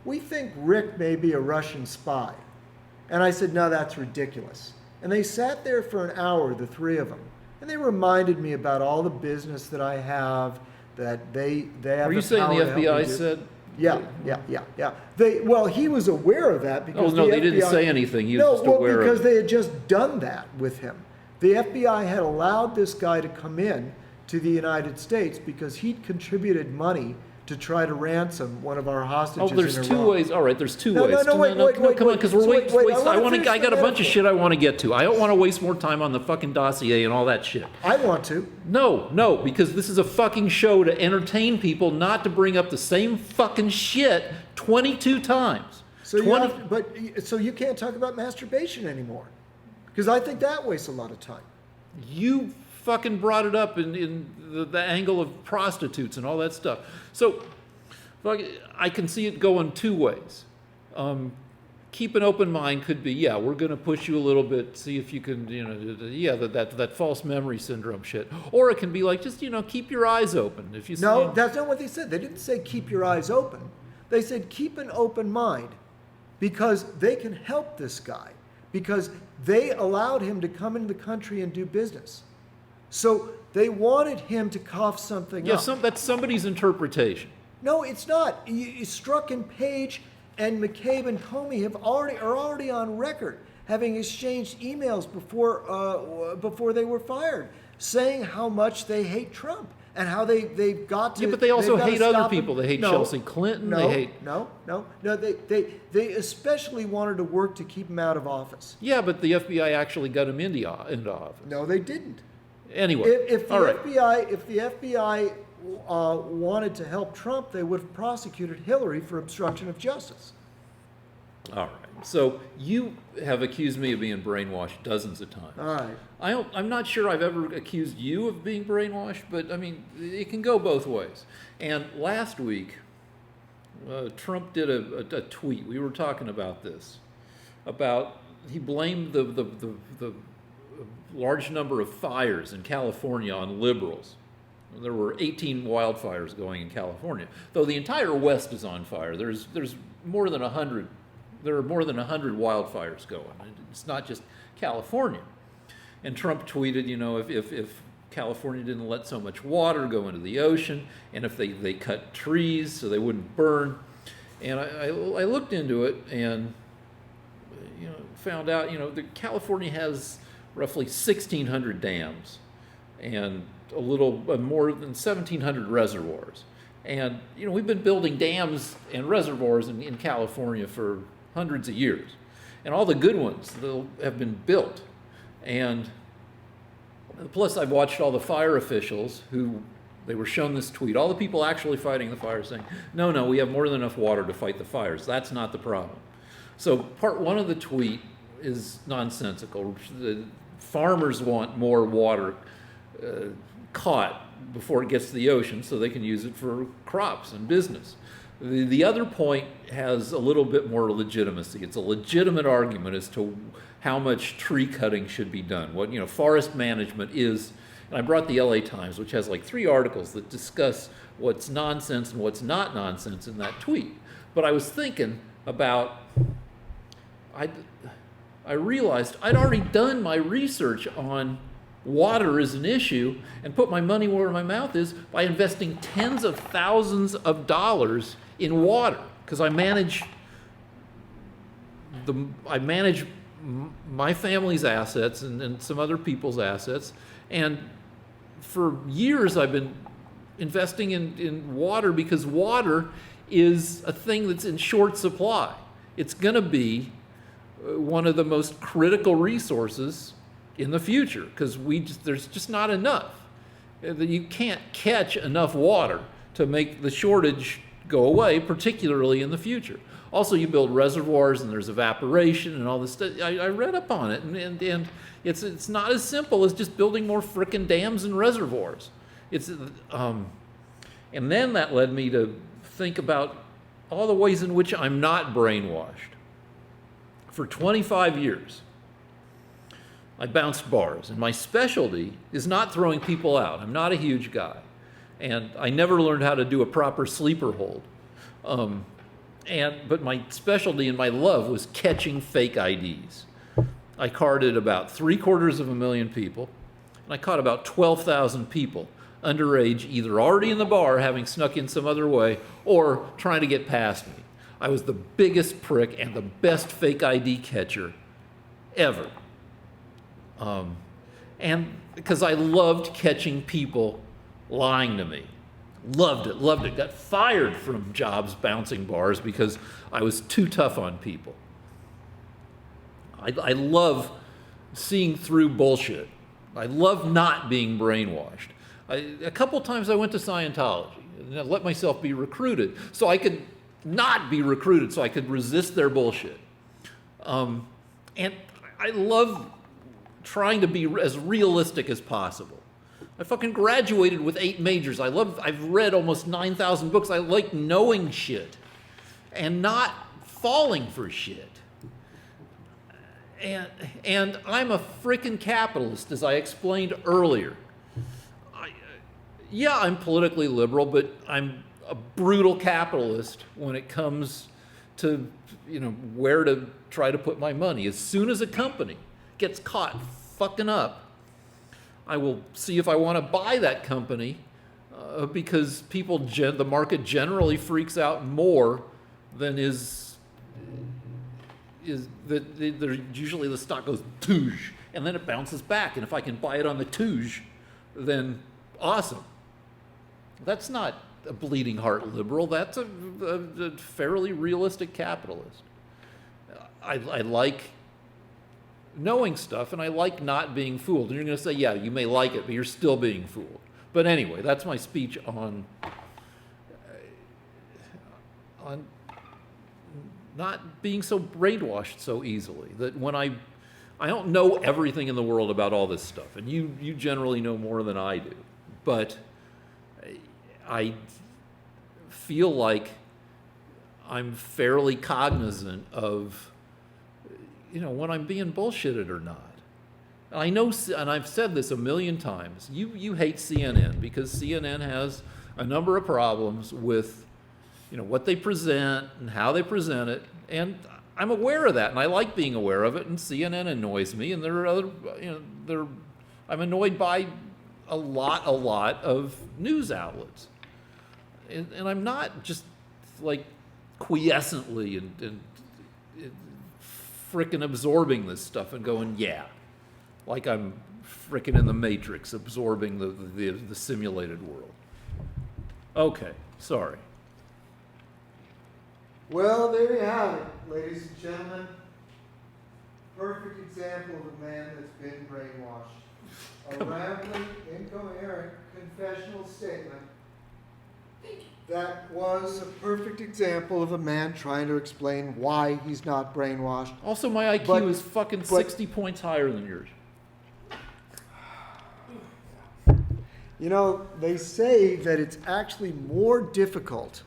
we think Rick may be a Russian spy. And I said, no, that's ridiculous. And they sat there for an hour, the three of them. And they reminded me about all the business that I have, that they have. Are you saying the FBI said? Yeah. Well, he was aware of that because no, the they FBI, didn't say anything. He was just aware because of it. they had just done that with him. The FBI had allowed this guy to come in to the United States because he'd contributed money to try to ransom one of our hostages. Oh, there's in two Iran. ways. All right, there's two No, ways. wait, come on, because we're waiting. I got a bunch of metaphor. shit I want to get to. I don't want to waste more time on the fucking dossier and all that shit. I want to. No, because this is a fucking show to entertain people, not to bring up the same fucking shit 22 times. So you can't talk about masturbation anymore, because I think that wastes a lot of time. You fucking brought it up in the angle of prostitutes and all that stuff. So I can see it going two ways. Keep an open mind could be, yeah, we're going to push you a little bit, see if you can, that false memory syndrome shit. Or it can be like, just, keep your eyes open. If you No, that's not what they said. They didn't say keep your eyes open. They said keep an open mind, because they can help this guy, because they allowed him to come into the country and do business. So they wanted him to cough something up. Yeah, that's somebody's interpretation. No, it's not. Strzok and Page and McCabe and Comey are already on record having exchanged emails before they were fired, saying how much they hate Trump and how they've got to. Yeah, but they also hate other stop him. people. They hate No, Chelsea Clinton. No, they hate. No. They especially wanted to work to keep him out of office. Yeah, but the FBI actually got him into office. No, they didn't. Anyway, If the all right. FBI wanted to help Trump, they would have prosecuted Hillary for obstruction of justice. All right. So you have accused me of being brainwashed dozens of times. All right. I'm not sure I've ever accused you of being brainwashed, but I mean, it can go both ways. And last week, Trump did a tweet. We were talking about this, he blamed the large number of fires in California on liberals. There were 18 wildfires going in California, though the entire West is on fire. There's more than 100. There are more than 100 wildfires going. It's not just California. And Trump tweeted, if California didn't let so much water go into the ocean, and if they cut trees so they wouldn't burn. And I looked into it and found out that California has roughly 1,600 dams and a little more than 1,700 reservoirs. And we've been building dams and reservoirs in California for hundreds of years, and all the good ones have been built. And plus, I've watched all the fire officials who they were shown this tweet. All the people actually fighting the fires saying, "No, we have more than enough water to fight the fires. That's not the problem." So part one of the tweet is nonsensical. The farmers want more water caught before it gets to the ocean so they can use it for crops and business. The other point has a little bit more legitimacy. It's a legitimate argument as to how much tree cutting should be done, what forest management is. And I brought the LA Times, which has like 3 articles that discuss what's nonsense and what's not nonsense in that tweet. But I was thinking about, I realized I'd already done my research on water is an issue and put my money where my mouth is by investing tens of thousands of dollars in water, because I manage my family's assets and some other people's assets, and for years I've been investing in water because water is a thing that's in short supply. It's going to be one of the most critical resources in the future, because there's just not enough. You can't catch enough water to make the shortage go away, particularly in the future. Also, you build reservoirs and there's evaporation and all this stuff. I read up on it, and it's not as simple as just building more frickin' dams and reservoirs. And then that led me to think about all the ways in which I'm not brainwashed. For 25 years, I bounced bars, and my specialty is not throwing people out. I'm not a huge guy. And I never learned how to do a proper sleeper hold. But my specialty and my love was catching fake IDs. I carded about 750,000 people, and I caught about 12,000 people underage, either already in the bar, having snuck in some other way, or trying to get past me. I was the biggest prick and the best fake ID catcher ever. And because I loved catching people lying to me. Loved it. Got fired from jobs bouncing bars because I was too tough on people. I love seeing through bullshit. I love not being brainwashed. A couple times I went to Scientology and I let myself be recruited so I could not be recruited, so I could resist their bullshit. And I love trying to be as realistic as possible. I fucking graduated with 8 majors. I've read almost 9,000 books. I like knowing shit and not falling for shit. And I'm a freaking capitalist, as I explained earlier. I'm politically liberal, but I'm a brutal capitalist when it comes to, where to try to put my money. As soon as a company gets caught fucking up, I will see if I want to buy that company because the market generally freaks out more than usually the stock goes toosh and then it bounces back. And if I can buy it on the toosh, then awesome. That's not a bleeding heart liberal. That's a fairly realistic capitalist. I like knowing stuff, and I like not being fooled. And you're going to say, yeah, you may like it, but you're still being fooled. But anyway, that's my speech on not being so brainwashed so easily. That when I don't know everything in the world about all this stuff, and you generally know more than I do, but I feel like I'm fairly cognizant of when I'm being bullshitted or not. And I know, and I've said this a million times, you hate CNN because CNN has a number of problems with, what they present and how they present it. And I'm aware of that, and I like being aware of it, and CNN annoys me, and there are other, I'm annoyed by a lot of news outlets. And I'm not just like quiescently and frickin' absorbing this stuff and going, yeah, like I'm frickin' in the Matrix absorbing the simulated world. Okay, sorry. Well, there you have it, ladies and gentlemen. Perfect example of a man that's been brainwashed. A rambling, incoherent, confessional statement that was a perfect example of a man trying to explain why he's not brainwashed. Also, my IQ is fucking 60 points higher than yours. They say that it's actually more difficult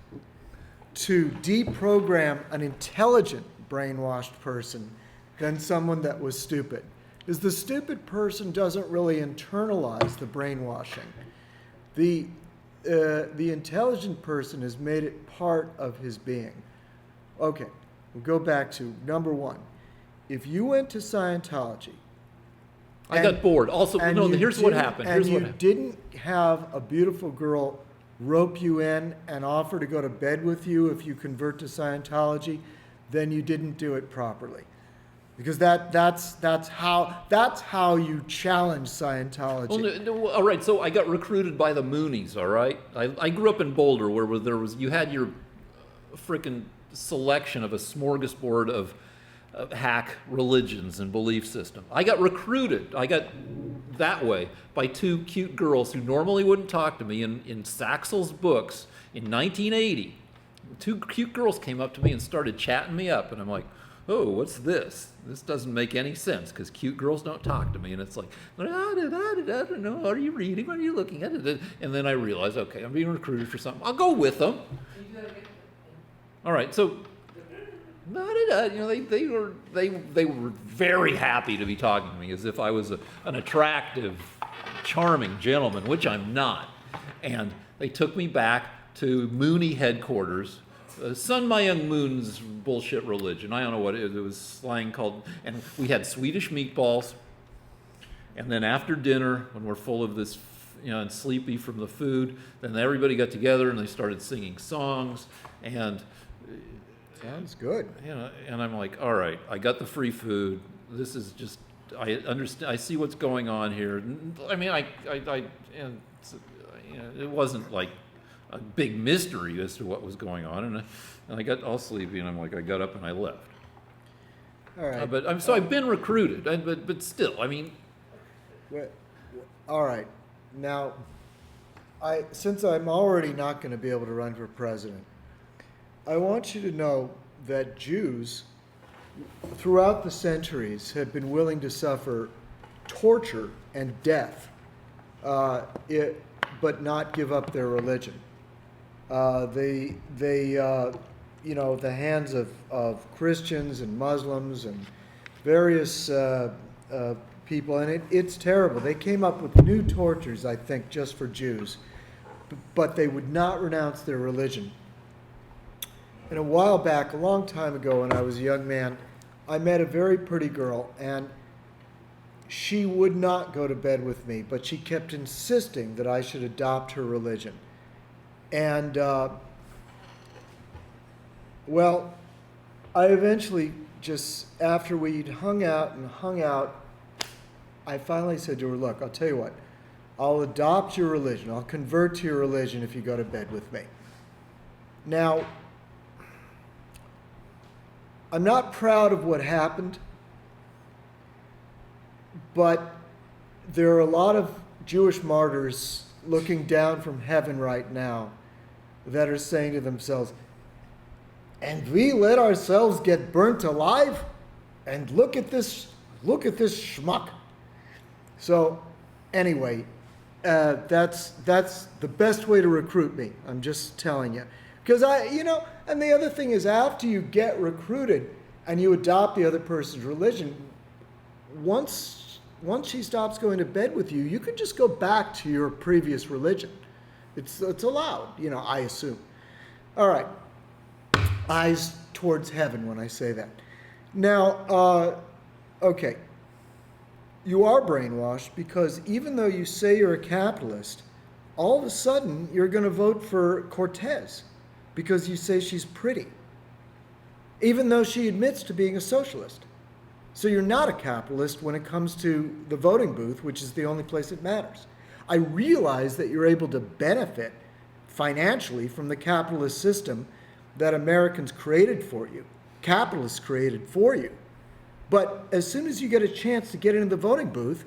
to deprogram an intelligent brainwashed person than someone that was stupid. Because the stupid person doesn't really internalize the brainwashing. The intelligent person has made it part of his being. Okay, we'll go back to number 1. If you went to Scientology, I got bored. Also, here's what happened. And you didn't have a beautiful girl rope you in and offer to go to bed with you if you convert to Scientology, then you didn't do it properly. Because that's how you challenge Scientology. Well, all right, so I got recruited by the Moonies, all right? I grew up in Boulder where you had your frickin' selection of a smorgasbord of hack religions and belief systems. I got recruited. I got that way by 2 cute girls who normally wouldn't talk to me in Saxel's books in 1980. 2 cute girls came up to me and started chatting me up, and I'm like, oh, what's this? This doesn't make any sense because cute girls don't talk to me. And it's like, I don't know, what are you reading? What are you looking at? And then I realize, okay, I'm being recruited for something. I'll go with them. All right, so they were very happy to be talking to me as if I was an attractive, charming gentleman, which I'm not. And they took me back to Mooney headquarters, Sun Myung Moon's bullshit religion. I don't know what it was. It was slang called, and we had Swedish meatballs. And then after dinner, when we're full of this, and sleepy from the food, then everybody got together and they started singing songs. And sounds good. And I'm like, all right, I got the free food. This is just, I understand. I see what's going on here. I mean, it wasn't like a big mystery as to what was going on, and I got all sleepy, and I'm like, I got up and I left. All right. So I've been recruited, but still, I mean. All right. Now, since I'm already not going to be able to run for president, I want you to know that Jews throughout the centuries have been willing to suffer torture and death, but not give up their religion. The hands of Christians and Muslims and various people, and it's terrible. They came up with new tortures, I think, just for Jews, but they would not renounce their religion. And a while back, a long time ago when I was a young man, I met a very pretty girl, and she would not go to bed with me, but she kept insisting that I should adopt her religion. And, well, I eventually just, after we'd hung out, I finally said to her, look, I'll tell you what, I'll adopt your religion. I'll convert to your religion if you go to bed with me. Now, I'm not proud of what happened, but there are a lot of Jewish martyrs looking down from heaven right now that are saying to themselves, and we let ourselves get burnt alive? And look at this schmuck. So anyway, that's the best way to recruit me. I'm just telling you. Because and the other thing is, after you get recruited and you adopt the other person's religion, once she stops going to bed with you, you can just go back to your previous religion. It's allowed, I assume. All right. Eyes towards heaven when I say that. Now, okay. You are brainwashed because even though you say you're a capitalist, all of a sudden you're going to vote for Cortez because you say she's pretty, even though she admits to being a socialist. So you're not a capitalist when it comes to the voting booth, which is the only place that matters. I realize that you're able to benefit financially from the capitalist system that Americans created for you, capitalists created for you. But as soon as you get a chance to get into the voting booth,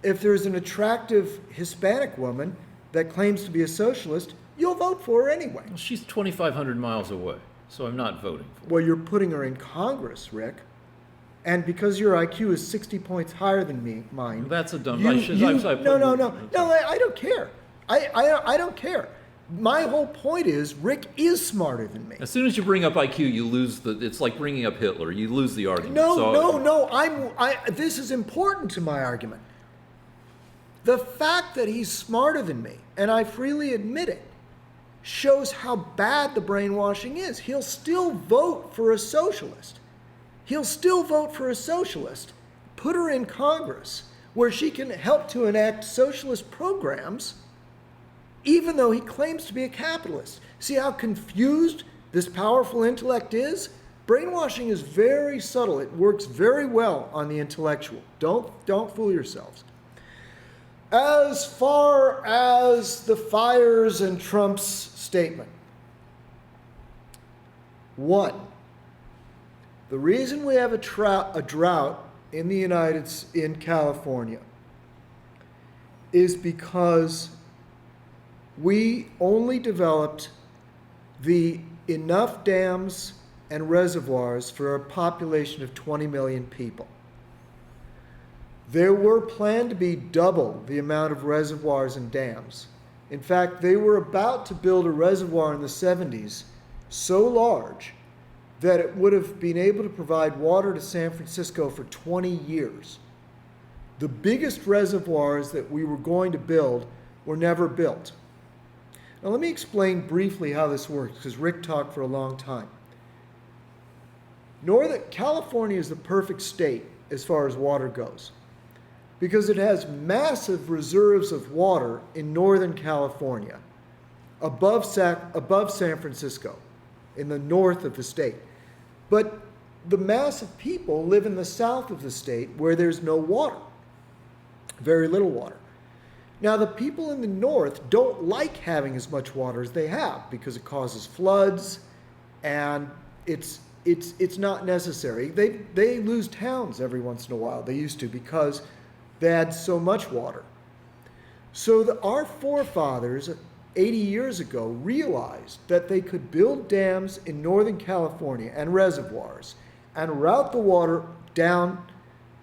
if there's an attractive Hispanic woman that claims to be a socialist, you'll vote for her anyway. Well, she's 2,500 miles away, so I'm not voting for her. Well, you're putting her in Congress, Rick. And because your IQ is 60 points higher than mine. Well, that's a dumb... No, I don't care. I don't care. My whole point is, Rick is smarter than me. As soon as you bring up IQ, you lose it's like bringing up Hitler. You lose the argument. No. This is important to my argument. The fact that he's smarter than me, and I freely admit it, shows how bad the brainwashing is. He'll still vote for a socialist. Put her in Congress, where she can help to enact socialist programs, even though he claims to be a capitalist. See how confused this powerful intellect is? Brainwashing is very subtle. It works very well on the intellectual. Don't fool yourselves. As far as the fires and Trump's statement, one, the reason we have a drought in California is because we only developed enough dams and reservoirs for a population of 20 million people. There were planned to be double the amount of reservoirs and dams. In fact, they were about to build a reservoir in the 70s so large that it would have been able to provide water to San Francisco for 20 years. The biggest reservoirs that we were going to build were never built. Now let me explain briefly how this works, because Rick talked for a long time. California is the perfect state as far as water goes, because it has massive reserves of water in Northern California, above San Francisco, in the north of the state. But the mass of people live in the south of the state where there's no water, very little water. Now, the people in the north don't like having as much water as they have because it causes floods, and it's not necessary. They lose towns every once in a while. They used to, because they had so much water. So our forefathers 80 years ago realized that they could build dams in Northern California and reservoirs and route the water down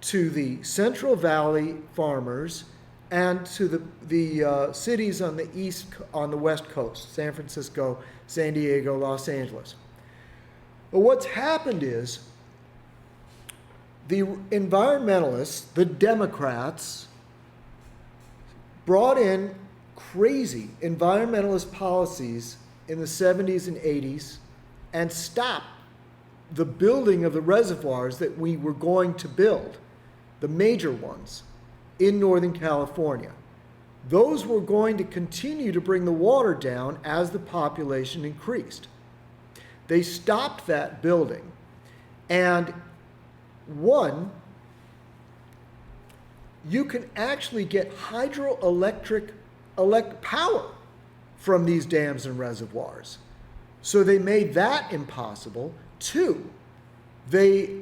to the Central Valley farmers and to the cities on the west coast, San Francisco, San Diego, Los Angeles. But what's happened is the environmentalists, the Democrats, brought in crazy environmentalist policies in the 70s and 80s and stopped the building of the reservoirs that we were going to build, the major ones, in Northern California. Those were going to continue to bring the water down as the population increased. They stopped that building, and you can actually get hydroelectric power from these dams and reservoirs. So they made that impossible. 2, they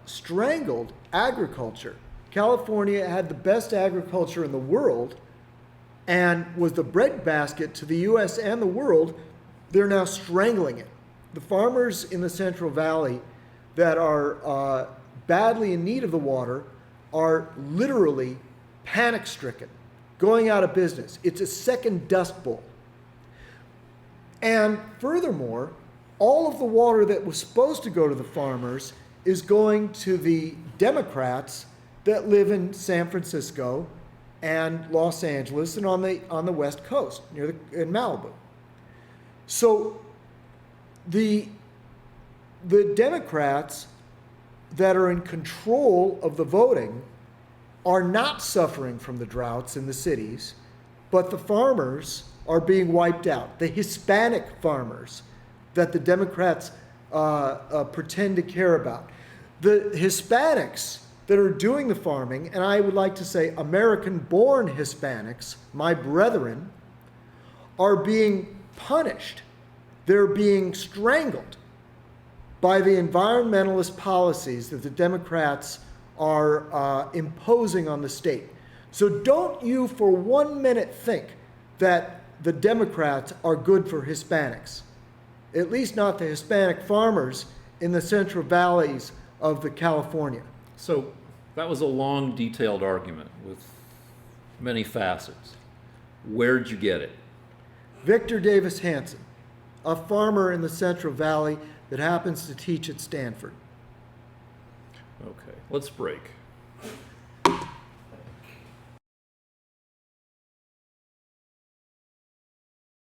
strangled agriculture. California had the best agriculture in the world and was the breadbasket to the U.S. and the world. They're now strangling it. The farmers in the Central Valley that are badly in need of the water are literally panic-stricken, going out of business. It's a second Dust Bowl. And furthermore, all of the water that was supposed to go to the farmers is going to the Democrats that live in San Francisco and Los Angeles and on the West Coast, in Malibu. So the Democrats that are in control of the voting are not suffering from the droughts in the cities, but the farmers are being wiped out. The Hispanic farmers that the Democrats pretend to care about. The Hispanics that are doing the farming, and I would like to say American-born Hispanics, my brethren, are being punished. They're being strangled by the environmentalist policies that the Democrats are imposing on the state. So don't you for 1 minute think that the Democrats are good for Hispanics. At least not the Hispanic farmers in the Central Valleys of the California. So that was a long, detailed argument with many facets. Where'd you get it? Victor Davis Hanson, a farmer in the Central Valley that happens to teach at Stanford. Okay, let's break.